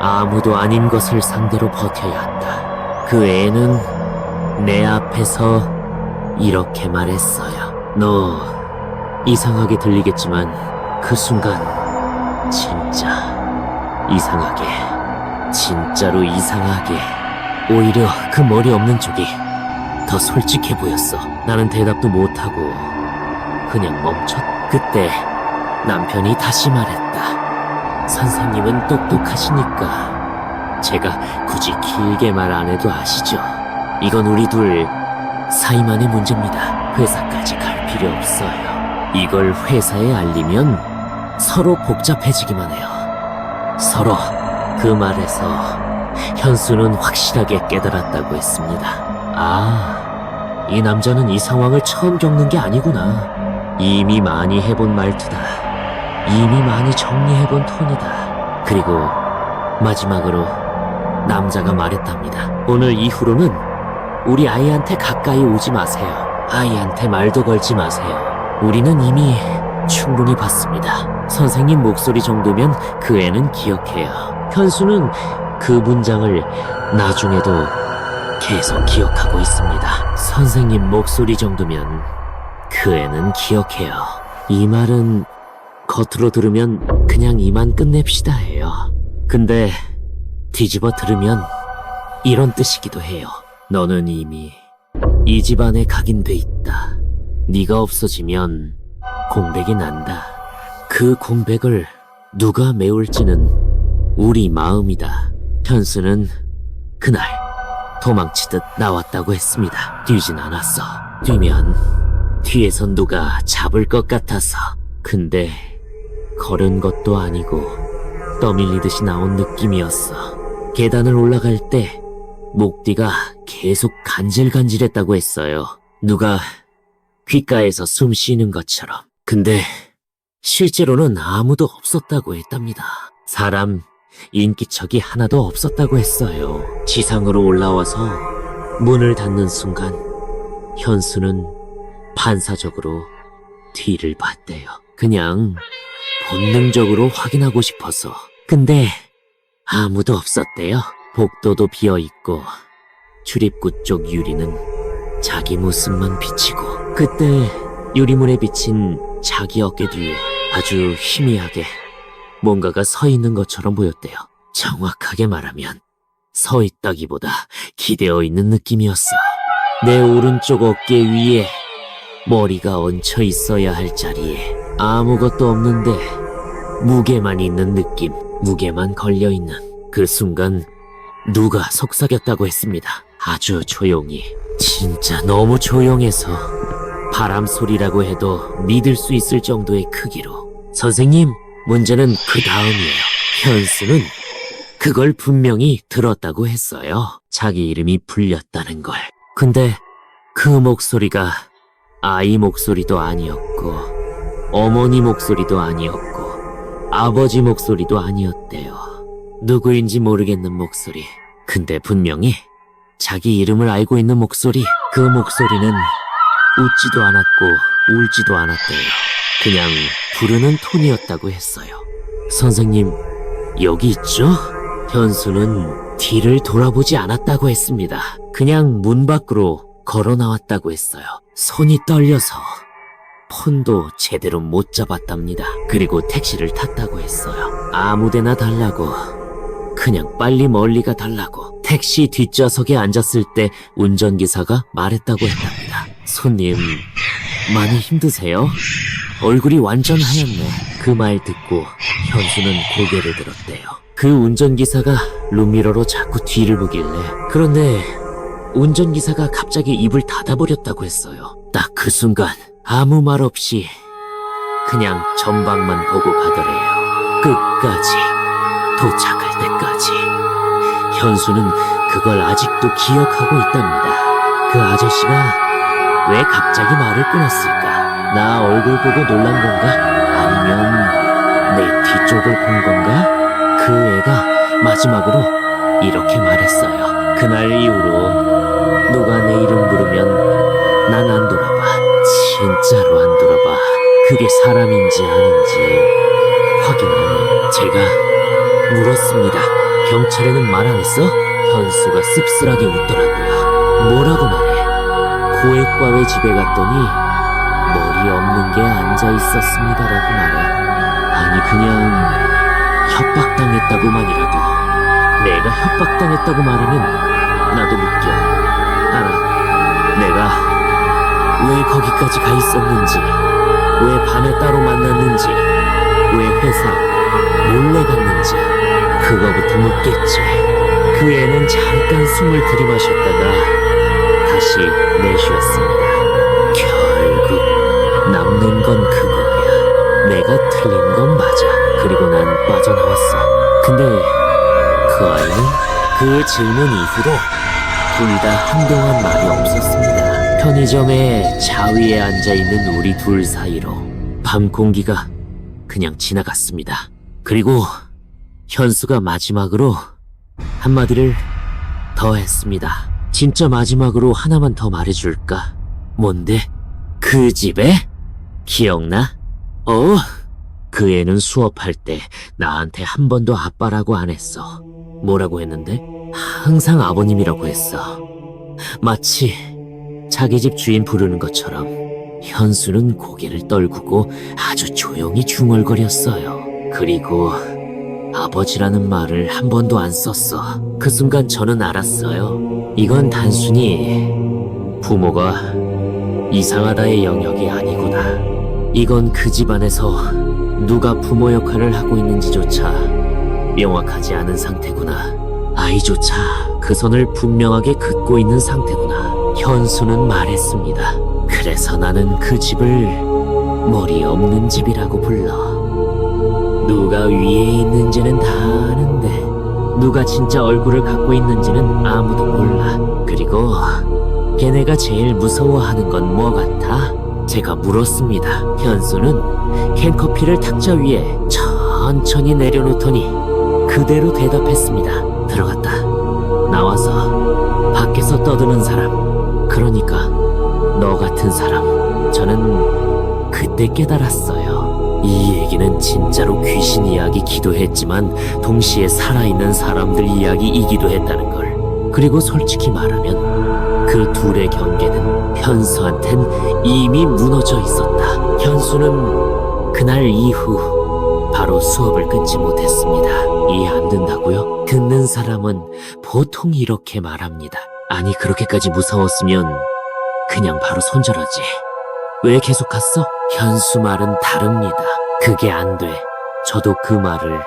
아무도 아닌 것을 상대로 버텨야 한다. 그 애는 내 앞에서 이렇게 말했어요. 너 이상하게 들리겠지만 그 순간 진짜 이상하게, 진짜로 이상하게 오히려 그 머리 없는 쪽이 더 솔직해 보였어. 나는 대답도 못하고 그냥 멈췄. 그때 남편이 다시 말했다. 선생님은 똑똑하시니까 제가 굳이 길게 말 안 해도 아시죠? 이건 우리 둘 사이만의 문제입니다. 회사까지 갈 필요 없어요. 이걸 회사에 알리면 서로 복잡해지기만 해요. 서로. 그 말에서 현수는 확실하게 깨달았다고 했습니다. 이 남자는 이 상황을 처음 겪는 게 아니구나. 이미 많이 해본 말투다. 이미 많이 정리해본 톤이다. 그리고 마지막으로 남자가 말했답니다. 오늘 이후로는 우리 아이한테 가까이 오지 마세요. 아이한테 말도 걸지 마세요. 우리는 이미 충분히 봤습니다. 선생님 목소리 정도면 그 애는 기억해요. 현수는 그 문장을 나중에도 계속 기억하고 있습니다. 선생님 목소리 정도면 그 애는 기억해요. 이 말은 겉으로 들으면 그냥 이만 끝냅시다 해요. 근데 뒤집어 들으면 이런 뜻이기도 해요. 너는 이미 이 집안에 각인돼 있다. 네가 없어지면 공백이 난다. 그 공백을 누가 메울지는 우리 마음이다. 현수는 그날 도망치듯 나왔다고 했습니다. 뛰진 않았어. 뛰면 뒤에선 누가 잡을 것 같아서. 근데 걸은 것도 아니고 떠밀리듯이 나온 느낌이었어. 계단을 올라갈 때 목뒤가 계속 간질간질했다고 했어요. 누가 귓가에서 숨 쉬는 것처럼. 근데 실제로는 아무도 없었다고 했답니다. 사람, 인기척이 하나도 없었다고 했어요. 지상으로 올라와서 문을 닫는 순간 현수는 반사적으로 뒤를 봤대요. 그냥 본능적으로 확인하고 싶어서. 근데 아무도 없었대요. 복도도 비어있고 출입구 쪽 유리는 자기 모습만 비치고. 그때 유리문에 비친 자기 어깨 뒤에 아주 희미하게 뭔가가 서 있는 것처럼 보였대요. 정확하게 말하면 서 있다기보다 기대어 있는 느낌이었어. 내 오른쪽 어깨 위에 머리가 얹혀 있어야 할 자리에 아무것도 없는데 무게만 있는 느낌. 무게만 걸려있는. 그 순간 누가 속삭였다고 했습니다. 아주 조용히. 진짜 너무 조용해서 바람 소리라고 해도 믿을 수 있을 정도의 크기로. 선생님, 문제는 그 다음이에요. 현수는 그걸 분명히 들었다고 했어요. 자기 이름이 불렸다는 걸. 근데 그 목소리가 아이 목소리도 아니었고 어머니 목소리도 아니었고 아버지 목소리도 아니었대요. 누구인지 모르겠는 목소리. 근데 분명히 자기 이름을 알고 있는 목소리. 그 목소리는 웃지도 않았고 울지도 않았대요. 그냥 부르는 톤이었다고 했어요. 선생님, 여기 있죠? 현수는 뒤를 돌아보지 않았다고 했습니다. 그냥 문 밖으로 걸어 나왔다고 했어요. 손이 떨려서 폰도 제대로 못 잡았답니다. 그리고 택시를 탔다고 했어요. 아무데나 달라고. 그냥 빨리 멀리 가 달라고. 택시 뒷좌석에 앉았을 때 운전기사가 말했다고 했답니다. 손님, 많이 힘드세요? 얼굴이 완전 하얗네. 그 말 듣고 현수는 고개를 들었대요. 그 운전기사가 룸미러로 자꾸 뒤를 보길래. 그런데 운전기사가 갑자기 입을 닫아버렸다고 했어요. 딱 그 순간 아무 말 없이 그냥 전방만 보고 가더래요. 끝까지, 도착할 때까지. 현수는 그걸 아직도 기억하고 있답니다. 그 아저씨가 왜 갑자기 말을 끊었을까? 나 얼굴 보고 놀란 건가? 아니면 내 뒤쪽을 본 건가? 그 애가 마지막으로 이렇게 말했어요. 그날 이후로 누가 내 이름 부르면 난 안 돌아봐. 진짜로 안 돌아봐. 그게 사람인지 아닌지 확인하니. 제가 물었습니다. 경찰에는 말 안 했어? 현수가 씁쓸하게 웃더라고요. 뭐라고 말해? 고액과외 집에 갔더니 머리 없는 게 앉아 있었습니다라고 말해. 아니 그냥 협박당했다고만이라도. 내가 협박당했다고 말하면 나도 믿겨. 알아. 내가 왜 거기까지 가 있었는지, 왜 밤에 따로 만났는지, 왜 회사 몰래 갔는지 그거부터 묻겠지. 그 애는 잠깐 숨을 들이마셨다가 다시 내쉬었습니다. 결국 남는 건 그거야. 내가 틀린 건 맞아. 그리고 난 빠져나왔어. 근데 그 아이는 그 질문 이후로 둘 다 한동안 말이 없었습니다. 편의점에 자위에 앉아있는 우리 둘 사이로 밤 공기가 그냥 지나갔습니다. 그리고 현수가 마지막으로 한마디를 더 했습니다. 진짜 마지막으로 하나만 더 말해줄까? 뭔데? 그 집에? 기억나? 그 애는 수업할 때 나한테 한 번도 아빠라고 안 했어. 뭐라고 했는데? 항상 아버님이라고 했어. 마치 자기 집 주인 부르는 것처럼. 현수는 고개를 떨구고 아주 조용히 중얼거렸어요. 그리고 아버지라는 말을 한 번도 안 썼어. 그 순간 저는 알았어요. 이건 단순히 부모가 이상하다의 영역이 아니구나. 이건 그 집안에서 누가 부모 역할을 하고 있는지조차 명확하지 않은 상태구나. 아이조차 그 선을 분명하게 긋고 있는 상태구나. 현수는 말했습니다. 그래서 나는 그 집을 머리 없는 집이라고 불러. 누가 위에 있는지는 다 아는데 누가 진짜 얼굴을 갖고 있는지는 아무도 몰라. 그리고 걔네가 제일 무서워하는 건 뭐 같아? 제가 물었습니다. 현수는 캔커피를 탁자 위에 천천히 내려놓더니 그대로 대답했습니다. 들어갔다. 나와서 밖에서 떠드는 사람. 그러니까 너 같은 사람. 저는 그때 깨달았어요. 이 얘기는 진짜로 귀신 이야기이기도 했지만 동시에 살아있는 사람들 이야기이기도 했다는 걸. 그리고 솔직히 말하면 그 둘의 경계는 현수한텐 이미 무너져 있었다. 현수는 그날 이후 바로 수업을 끊지 못했습니다. 이해 안 된다고요? 듣는 사람은 보통 이렇게 말합니다. 아니 그렇게까지 무서웠으면 그냥 바로 손절하지. 왜 계속 갔어? 현수 말은 다릅니다. 그게 안 돼. 저도 그 말을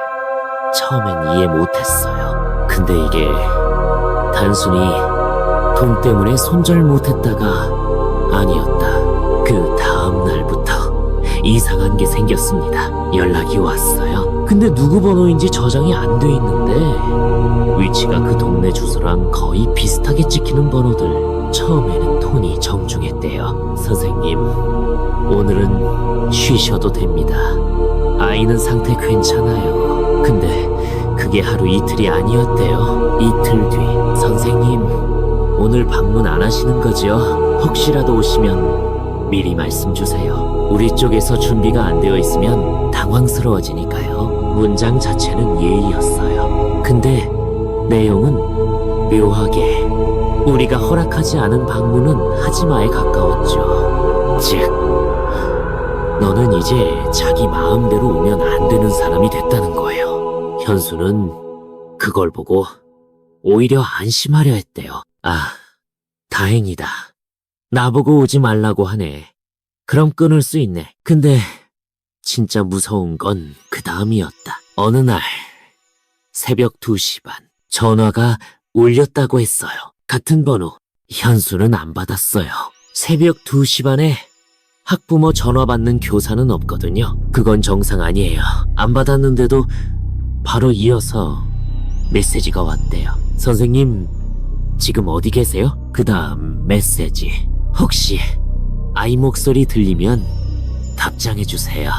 처음엔 이해 못했어요. 근데 이게 단순히 돈 때문에 손절 못했다가 아니었다. 그 다음 날부터 이상한 게 생겼습니다. 연락이 왔어요. 근데 누구 번호인지 저장이 안 돼 있는데 위치가 그 동네 주소랑 거의 비슷하게 찍히는 번호들. 처음에는 톤이 정중했대요. 선생님, 오늘은 쉬셔도 됩니다. 아이는 상태 괜찮아요. 근데 그게 하루 이틀이 아니었대요. 이틀 뒤. 선생님, 오늘 방문 안 하시는 거죠? 혹시라도 오시면 미리 말씀 주세요. 우리 쪽에서 준비가 안 되어 있으면 당황스러워지니까요. 문장 자체는 예의였어요. 근데 내용은 묘하게 우리가 허락하지 않은 방문은 하지마에 가까웠죠. 즉, 너는 이제 자기 마음대로 오면 안 되는 사람이 됐다는 거예요. 현수는 그걸 보고 오히려 안심하려 했대요. 아, 다행이다. 나보고 오지 말라고 하네. 그럼 끊을 수 있네. 근데 진짜 무서운 건 그 다음이었다. 어느 날 새벽 2시 반. 전화가 울렸다고 했어요. 같은 번호. 현수는 안 받았어요. 새벽 2시 반에 학부모 전화 받는 교사는 없거든요. 그건 정상 아니에요. 안 받았는데도 바로 이어서 메시지가 왔대요. 선생님, 지금 어디 계세요? 그 다음 메시지. 혹시 아이 목소리 들리면 답장해주세요.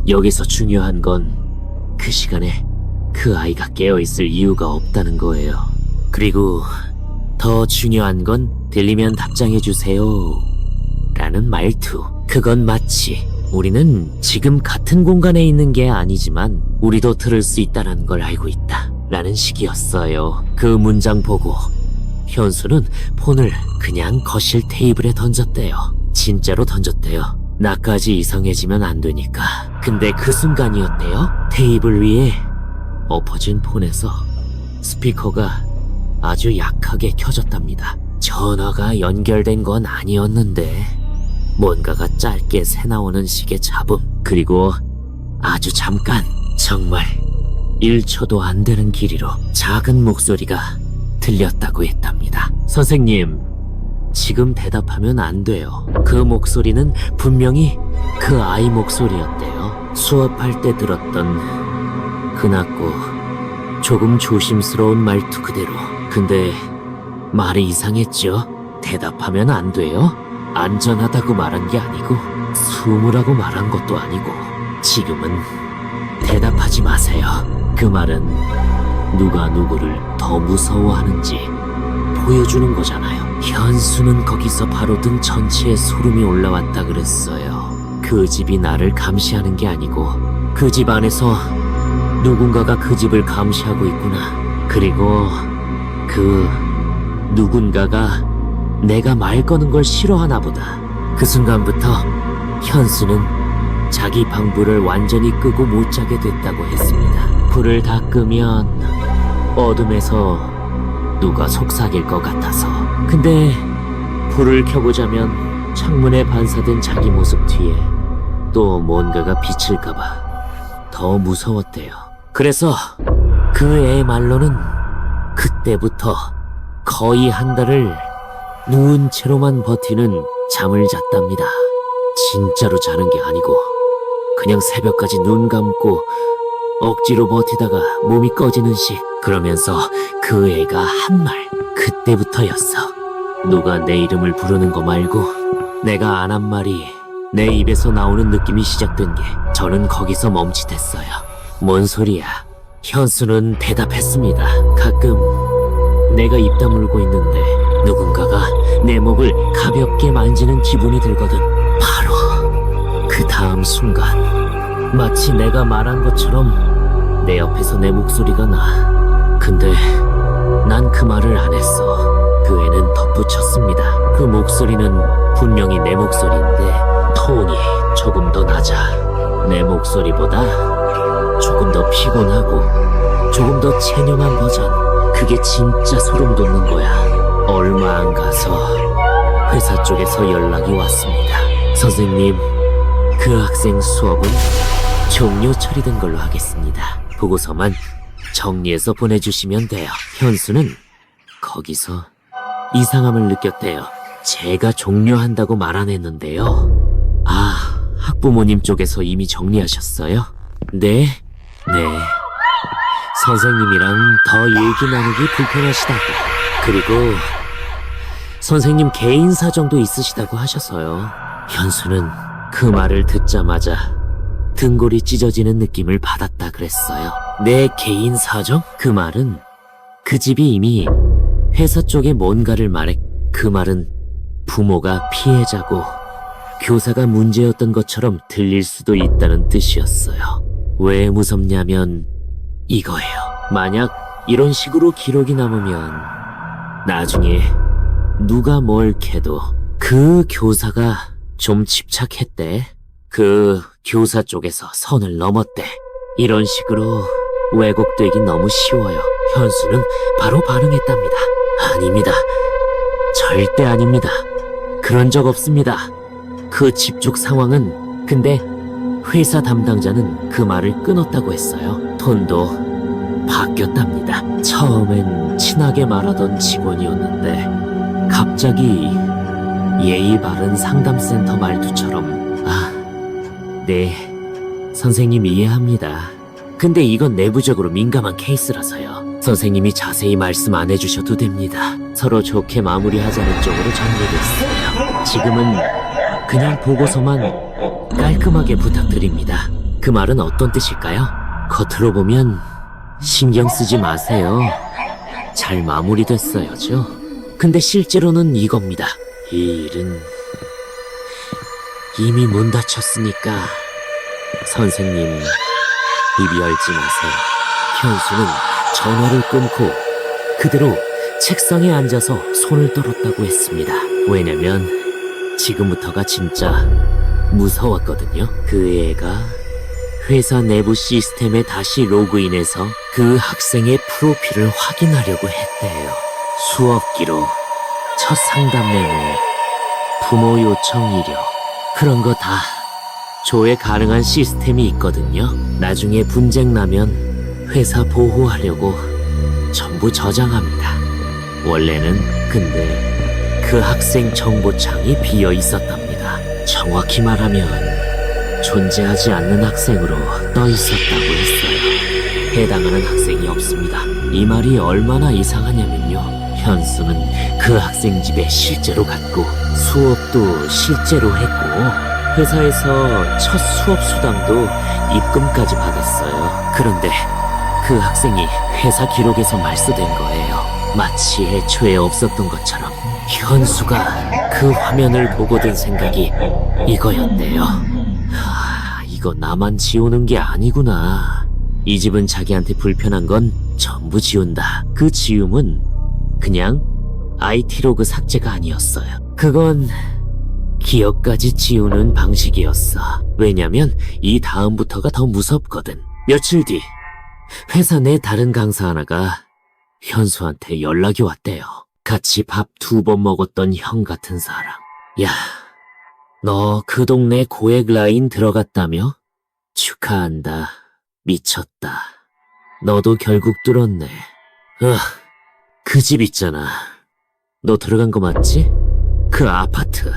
여기서 중요한 건 그 시간에 그 아이가 깨어있을 이유가 없다는 거예요. 그리고 더 중요한 건 들리면 답장해주세요 라는 말투. 그건 마치 우리는 지금 같은 공간에 있는 게 아니지만 우리도 들을 수 있다는 걸 알고 있다 라는 식이었어요. 그 문장 보고 현수는 폰을 그냥 거실 테이블에 던졌대요. 진짜로 던졌대요. 나까지 이상해지면 안 되니까. 근데 그 순간이었대요. 테이블 위에 엎어진 폰에서 스피커가 아주 약하게 켜졌답니다. 전화가 연결된 건 아니었는데 뭔가가 짧게 새나오는 식의 잡음, 그리고 아주 잠깐, 정말 1초도 안 되는 길이로 작은 목소리가 들렸다고 했답니다. 선생님, 지금 대답하면 안 돼요. 그 목소리는 분명히 그 아이 목소리였대요. 수업할 때 들었던 그 낮고 조금 조심스러운 말투 그대로. 근데 말이 이상했죠. 대답하면 안 돼요? 안전하다고 말한 게 아니고 숨으라고 말한 것도 아니고 지금은 대답하지 마세요. 그 말은 누가 누구를 더 무서워하는지 보여주는 거잖아요. 현수는 거기서 바로 등 전체에 소름이 올라왔다 그랬어요. 그 집이 나를 감시하는 게 아니고 그 집 안에서 누군가가 그 집을 감시하고 있구나. 그리고 그 누군가가 내가 말 거는 걸 싫어하나 보다. 그 순간부터 현수는 자기 방불을 완전히 끄고 못 자게 됐다고 했습니다. 불을 다 끄면 어둠에서 누가 속삭일 것 같아서. 근데 불을 켜고 자면 창문에 반사된 자기 모습 뒤에 또 뭔가가 비칠까봐 더 무서웠대요. 그래서 그 애 말로는 그때부터 거의 한 달을 누운 채로만 버티는 잠을 잤답니다. 진짜로 자는 게 아니고 그냥 새벽까지 눈 감고 억지로 버티다가 몸이 꺼지는 식. 그러면서 그 애가 한 말, 그때부터였어. 누가 내 이름을 부르는 거 말고 내가 안 한 말이 내 입에서 나오는 느낌이 시작된 게 저는 거기서 멈칫했어요. 뭔 소리야? 현수는 대답했습니다. 가끔 내가 입 다물고 있는데 누군가가 내 목을 가볍게 만지는 기분이 들거든. 바로 그 다음 순간 마치 내가 말한 것처럼 내 옆에서 내 목소리가 나. 근데 난 그 말을 안 했어. 그 애는 덧붙였습니다. 그 목소리는 분명히 내 목소리인데 톤이 조금 더 낮아. 내 목소리보다 조금 더 피곤하고 조금 더 체념한 버전. 그게 진짜 소름 돋는 거야. 얼마 안 가서 회사 쪽에서 연락이 왔습니다. 선생님, 그 학생 수업은 종료 처리된 걸로 하겠습니다. 보고서만 정리해서 보내주시면 돼요. 현수는 거기서 이상함을 느꼈대요. 제가 종료한다고 말 안 했는데요. 아, 학부모님 쪽에서 이미 정리하셨어요? 네. 선생님이랑 더 얘기 나누기 불편하시다고. 그리고 선생님 개인 사정도 있으시다고 하셔서요. 현수는 그 말을 듣자마자 등골이 찢어지는 느낌을 받았다 그랬어요. 내 개인 사정? 그 말은 그 집이 이미 회사 쪽에 뭔가를 말해. 그 말은 부모가 피해자고 교사가 문제였던 것처럼 들릴 수도 있다는 뜻이었어요. 왜 무섭냐면 이거예요. 만약 이런 식으로 기록이 남으면 나중에 누가 뭘 캐도 그 교사가 좀 집착했대. 그 교사 쪽에서 선을 넘었대. 이런 식으로 왜곡되기 너무 쉬워요. 현수는 바로 반응했답니다. 아닙니다. 절대 아닙니다. 그런 적 없습니다. 그 집 쪽 상황은. 근데 회사 담당자는 그 말을 끊었다고 했어요. 톤도 바뀌었답니다. 처음엔 친하게 말하던 직원이었는데 갑자기 예의 바른 상담센터 말투처럼 네, 선생님 이해합니다. 근데 이건 내부적으로 민감한 케이스라서요. 선생님이 자세히 말씀 안 해주셔도 됩니다. 서로 좋게 마무리하자는 쪽으로 정리됐어요. 지금은 그냥 보고서만 깔끔하게 부탁드립니다. 그 말은 어떤 뜻일까요? 겉으로 보면 신경 쓰지 마세요. 잘 마무리됐어요죠. 근데 실제로는 이겁니다. 이 일은 이미 문 닫혔으니까 선생님 입이 열지 마세요. 현수는 전화를 끊고 그대로 책상에 앉아서 손을 떨었다고 했습니다. 왜냐면 지금부터가 진짜 무서웠거든요. 그 애가 회사 내부 시스템에 다시 로그인해서 그 학생의 프로필을 확인하려고 했대요. 수업 기록, 첫 상담 메모, 부모 요청 이력, 그런 거 다 조회 가능한 시스템이 있거든요. 나중에 분쟁 나면 회사 보호하려고 전부 저장합니다. 원래는 근데 그 학생 정보창이 비어 있었답니다. 정확히 말하면 존재하지 않는 학생으로 떠 있었다고 했어요. 해당하는 학생이 없습니다. 이 말이 얼마나 이상하냐면요. 현수는 그 학생 집에 실제로 갔고 수업도 실제로 했고 회사에서 첫 수업 수당도 입금까지 받았어요. 그런데 그 학생이 회사 기록에서 말소된 거예요. 마치 애초에 없었던 것처럼. 현수가 그 화면을 보고 든 생각이 이거였대요. 이거 나만 지우는 게 아니구나. 이 집은 자기한테 불편한 건 전부 지운다. 그 지움은 그냥 IT 로그 삭제가 아니었어요. 그건 기억까지 지우는 방식이었어. 왜냐면 이 다음부터가 더 무섭거든. 며칠 뒤 회사 내 다른 강사 하나가 현수한테 연락이 왔대요. 같이 밥 2번 먹었던 형 같은 사람. 야, 너 그 동네 고액 라인 들어갔다며? 축하한다. 미쳤다. 너도 결국 뚫었네. 그 집 있잖아. 너 들어간 거 맞지? 그 아파트.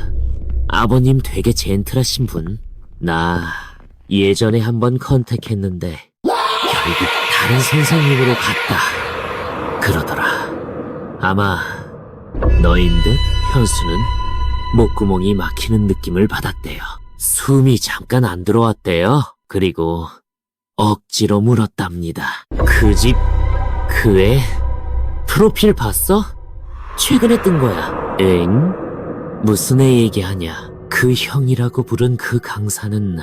아버님 되게 젠틀하신 분. 나 예전에 한번 컨택했는데 결국 다른 선생님으로 갔다. 그러더라. 아마 너인 듯. 현수는 목구멍이 막히는 느낌을 받았대요. 숨이 잠깐 안 들어왔대요. 그리고 억지로 물었답니다. 그 집, 그 애? 프로필 봤어? 최근에 뜬 거야. 엥? 무슨 애 얘기하냐? 그 형이라고 부른 그 강사는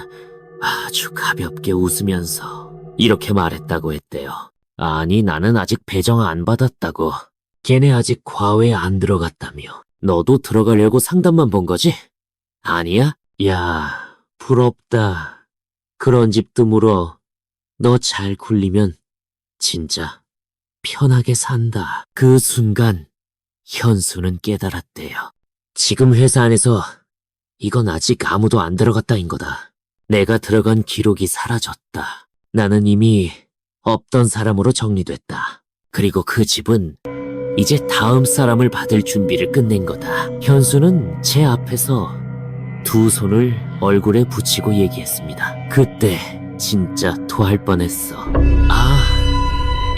아주 가볍게 웃으면서 이렇게 말했다고 했대요. 아니, 나는 아직 배정 안 받았다고. 걔네 아직 과외 안 들어갔다며. 너도 들어가려고 상담만 본 거지? 아니야? 야, 부럽다. 그런 집 드물어. 너 잘 굴리면 진짜 편하게 산다. 그 순간 현수는 깨달았대요. 지금 회사 안에서 이건 아직 아무도 안 들어갔다인 거다. 내가 들어간 기록이 사라졌다. 나는 이미 없던 사람으로 정리됐다. 그리고 그 집은 이제 다음 사람을 받을 준비를 끝낸 거다. 현수는 제 앞에서 두 손을 얼굴에 붙이고 얘기했습니다. 그때 진짜 토할 뻔했어.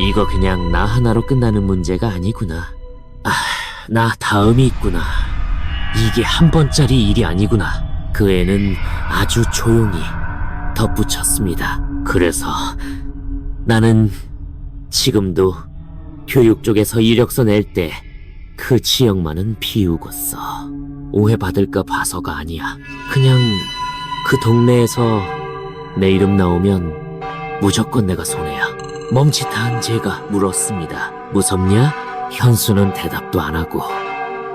이거 그냥 나 하나로 끝나는 문제가 아니구나. 나 다음이 있구나. 이게 한 번짜리 일이 아니구나. 그 애는 아주 조용히 덧붙였습니다. 그래서 나는 지금도 교육 쪽에서 이력서 낼 때 그 지역만은 비우고서 오해받을까 봐서가 아니야. 그냥 그 동네에서 내 이름 나오면 무조건 내가 손해야. 멈칫한 제가 물었습니다. 무섭냐? 현수는 대답도 안 하고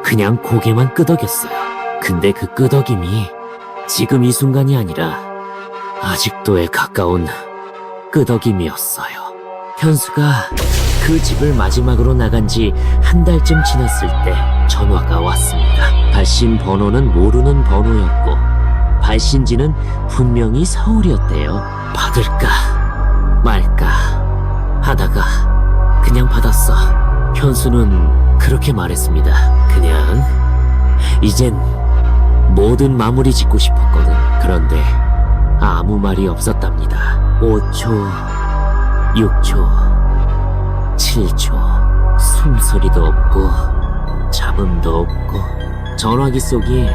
그냥 고개만 끄덕였어요. 근데 그 끄덕임이 지금 이 순간이 아니라 아직도에 가까운 끄덕임이었어요. 현수가 그 집을 마지막으로 나간 지 한 달쯤 지났을 때 전화가 왔습니다. 발신 번호는 모르는 번호였고 발신지는 분명히 서울이었대요. 받을까 말까 하다가 그냥 받았어. 현수는 그렇게 말했습니다. 그냥 이젠 뭐든 마무리 짓고 싶었거든. 그런데 아무 말이 없었답니다. 5초, 6초, 7초. 숨소리도 없고 잡음도 없고 전화기 속이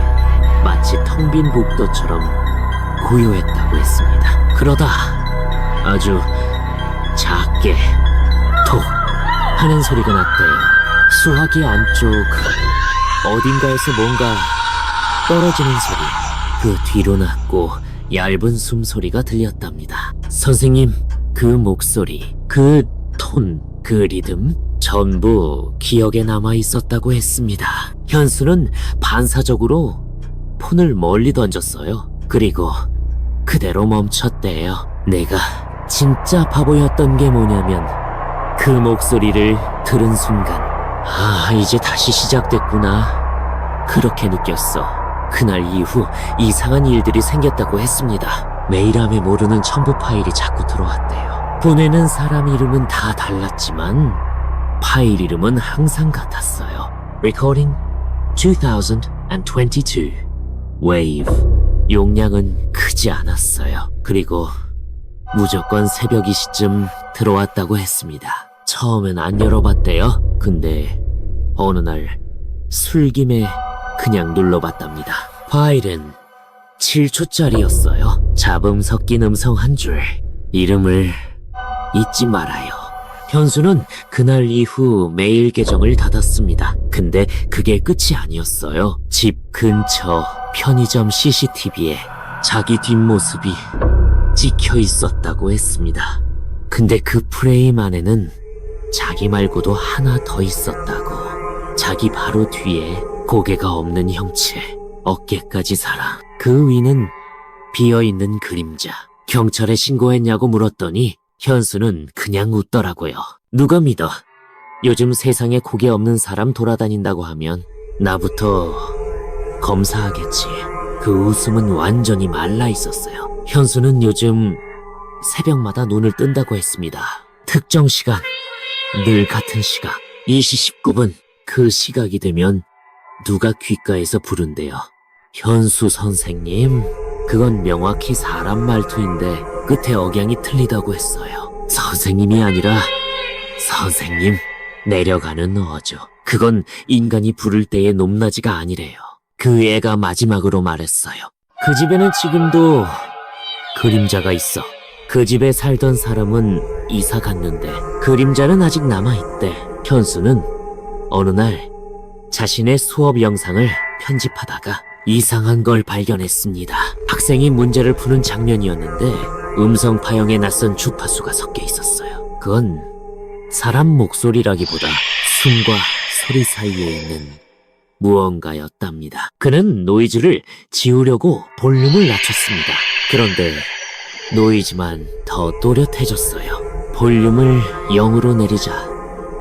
마치 텅 빈 복도처럼 고요했다고 했습니다. 그러다 아주 작게 톡 하는 소리가 났대요. 수화기 안쪽 어딘가에서 뭔가 떨어지는 소리, 그 뒤로 났고 얇은 숨소리가 들렸답니다. 선생님, 그 목소리, 그 톤, 그 리듬 전부 기억에 남아 있었다고 했습니다. 현수는 반사적으로 폰을 멀리 던졌어요. 그리고 그대로 멈췄대요. 내가 진짜 바보였던 게 뭐냐면 그 목소리를 들은 순간 이제 다시 시작됐구나 그렇게 느꼈어. 그날 이후 이상한 일들이 생겼다고 했습니다. 메일함에 모르는 첨부 파일이 자꾸 들어왔대요. 보내는 사람 이름은 다 달랐지만 파일 이름은 항상 같았어요. Recording 2022 Wave. 용량은 크지 않았어요. 그리고 무조건 새벽 2시쯤 들어왔다고 했습니다. 처음엔 안 열어봤대요. 근데 어느 날 술김에 그냥 눌러봤답니다. 파일은 7초짜리였어요. 잡음 섞인 음성 한 줄. 이름을 잊지 말아요. 현수는 그날 이후 메일 계정을 닫았습니다. 근데 그게 끝이 아니었어요. 집 근처 편의점 CCTV에 자기 뒷모습이 찍혀 있었다고 했습니다. 근데 그 프레임 안에는 자기 말고도 하나 더 있었다고. 자기 바로 뒤에 고개가 없는 형체, 어깨까지 살아. 그 위는 비어있는 그림자. 경찰에 신고했냐고 물었더니 현수는 그냥 웃더라고요. 누가 믿어? 요즘 세상에 고개 없는 사람 돌아다닌다고 하면 나부터 검사하겠지. 그 웃음은 완전히 말라 있었어요. 현수는 요즘 새벽마다 눈을 뜬다고 했습니다. 특정 시간, 늘 같은 시각, 2시 19분. 그 시각이 되면 누가 귓가에서 부른대요. 현수 선생님, 그건 명확히 사람 말투인데 끝에 억양이 틀리다고 했어요. 선생님이 아니라 선생님, 내려가는 어조. 그건 인간이 부를 때의 높낮이가 아니래요. 그 애가 마지막으로 말했어요. 그 집에는 지금도 그림자가 있어. 그 집에 살던 사람은 이사 갔는데 그림자는 아직 남아있대. 현수는 어느 날 자신의 수업 영상을 편집하다가 이상한 걸 발견했습니다. 학생이 문제를 푸는 장면이었는데 음성 파형에 낯선 주파수가 섞여 있었어요. 그건 사람 목소리라기보다 숨과 소리 사이에 있는 무언가였답니다. 그는 노이즈를 지우려고 볼륨을 낮췄습니다. 그런데 노이즈만 더 또렷해졌어요. 볼륨을 0으로 내리자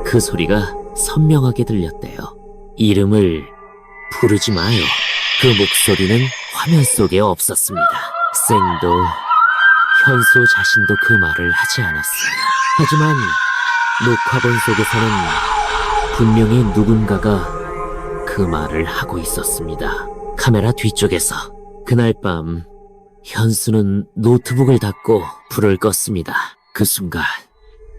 그 소리가 선명하게 들렸대요. 이름을 부르지 마요. 그 목소리는 화면 속에 없었습니다. 쌩도 현수 자신도 그 말을 하지 않았어요. 하지만 녹화본 속에서는 분명히 누군가가 그 말을 하고 있었습니다. 카메라 뒤쪽에서. 그날 밤 현수는 노트북을 닫고 불을 껐습니다. 그 순간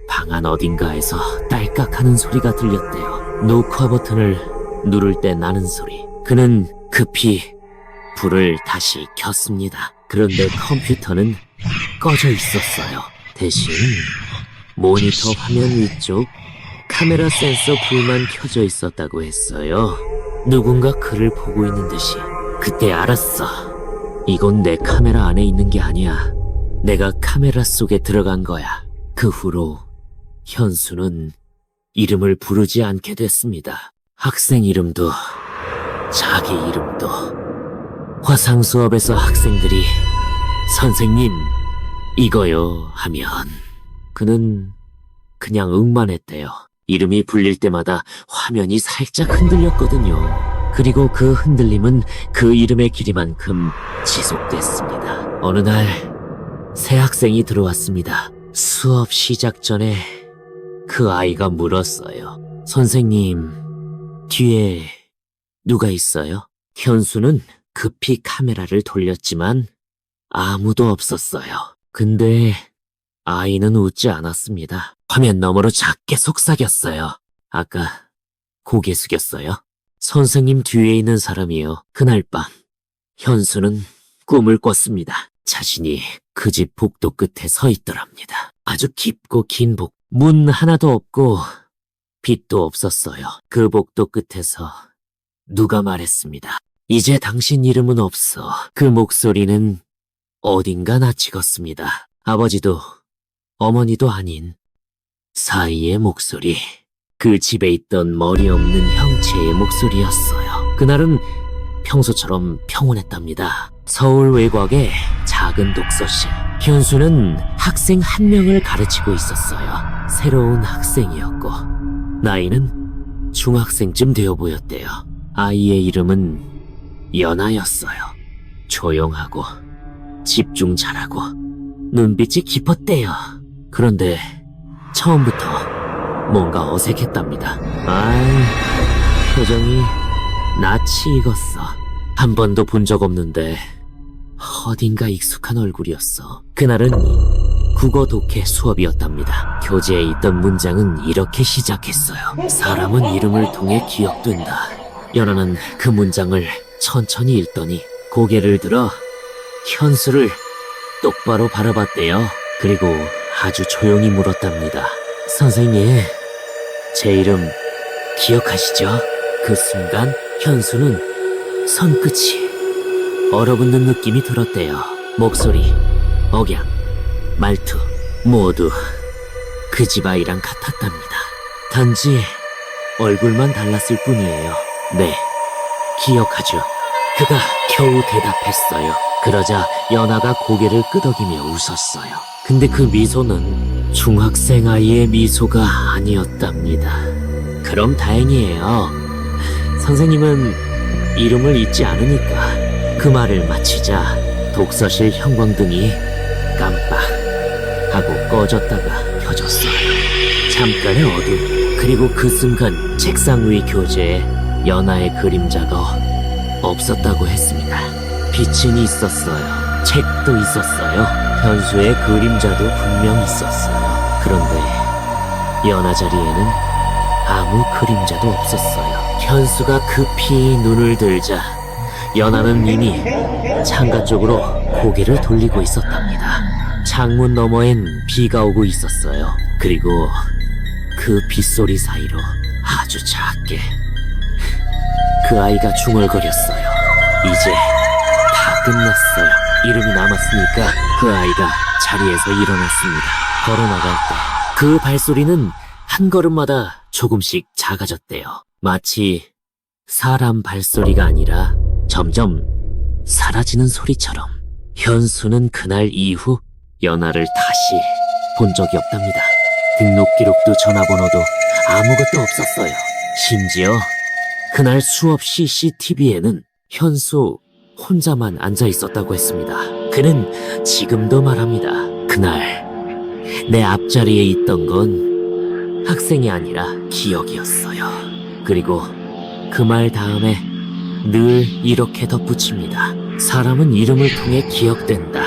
방 안 어딘가에서 딸깍하는 소리가 들렸대요. 녹화 버튼을 누를 때 나는 소리. 그는 급히 불을 다시 켰습니다. 그런데 컴퓨터는 꺼져 있었어요. 대신 모니터 화면 위쪽 카메라 센서 불만 켜져 있었다고 했어요. 누군가 그를 보고 있는 듯이. 그때 알았어. 이건 내 카메라 안에 있는 게 아니야. 내가 카메라 속에 들어간 거야. 그 후로 현수는 이름을 부르지 않게 됐습니다. 학생 이름도 자기 이름도. 화상 수업에서 학생들이 선생님 이거요 하면 그는 그냥 응만 했대요. 이름이 불릴 때마다 화면이 살짝 흔들렸거든요. 그리고 그 흔들림은 그 이름의 길이만큼 지속됐습니다. 어느 날 새 학생이 들어왔습니다. 수업 시작 전에 그 그 아이가 물었어요. 선생님, 뒤에 누가 있어요? 현수는 급히 카메라를 돌렸지만 아무도 없었어요. 근데 아이는 웃지 않았습니다. 화면 너머로 작게 속삭였어요. 아까 고개 숙였어요. 선생님 뒤에 있는 사람이요. 그날 밤 현수는 꿈을 꿨습니다. 자신이 그 집 복도 끝에 서 있더랍니다. 아주 깊고 긴 복, 문 하나도 없고 빛도 없었어요. 그 복도 끝에서 누가 말했습니다. 이제 당신 이름은 없어. 그 목소리는 어딘가 낯익었습니다. 아버지도 어머니도 아닌 사이의 목소리. 그 집에 있던 머리 없는 형체의 목소리였어요. 그날은 평소처럼 평온했답니다. 서울 외곽의 작은 독서실. 현수는 학생 한 명을 가르치고 있었어요. 새로운 학생이었고 나이는 중학생쯤 되어 보였대요. 아이의 이름은 연아였어요. 조용하고 집중 잘하고 눈빛이 깊었대요. 그런데 처음부터 뭔가 어색했답니다. 표정이 낯이 익었어. 한 번도 본 적 없는데 어딘가 익숙한 얼굴이었어. 그날은 국어 독해 수업이었답니다. 교재에 있던 문장은 이렇게 시작했어요. 사람은 이름을 통해 기억된다. 연아는 그 문장을 천천히 읽더니 고개를 들어 현수를 똑바로 바라봤대요. 그리고 아주 조용히 물었답니다. 선생님, 제 이름 기억하시죠? 그 순간 현수는 손끝이 얼어붙는 느낌이 들었대요. 목소리, 억양, 말투 모두 그 집 아이랑 같았답니다. 단지 얼굴만 달랐을 뿐이에요. 네, 기억하죠. 그가 겨우 대답했어요. 그러자 연아가 고개를 끄덕이며 웃었어요. 근데 그 미소는 중학생 아이의 미소가 아니었답니다. 그럼 다행이에요. 선생님은 이름을 잊지 않으니까. 그 말을 마치자 독서실 형광등이 깜빡 하고 꺼졌다가 켜졌어요. 잠깐의 어둠. 그리고 그 순간 책상 위 교재에 연아의 그림자가 없었다고 했습니다. 빛은 있었어요. 책도 있었어요. 현수의 그림자도 분명 있었어요. 그런데 연아 자리에는 아무 그림자도 없었어요. 현수가 급히 눈을 들자 연아는 이미 창가 쪽으로 고개를 돌리고 있었답니다. 창문 너머엔 비가 오고 있었어요. 그리고 그 빗소리 사이로 아주 작게 그 아이가 중얼거렸어요. 이제 다 끝났어요. 이름이 남았으니까 그 아이가 자리에서 일어났습니다. 걸어나갈 때 그 발소리는 한 걸음마다 조금씩 작아졌대요. 마치 사람 발소리가 아니라 점점 사라지는 소리처럼. 현수는 그날 이후 연아를 다시 본 적이 없답니다. 등록 기록도 전화번호도 아무것도 없었어요. 심지어 그날 수업 CCTV에는 현수 혼자만 앉아 있었다고 했습니다. 그는 지금도 말합니다. 그날 내 앞자리에 있던 건 학생이 아니라 기억이었어요. 그리고 그 말 다음에 늘 이렇게 덧붙입니다. 사람은 이름을 통해 기억된다.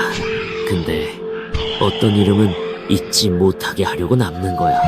근데 어떤 이름은 잊지 못하게 하려고 남는 거야.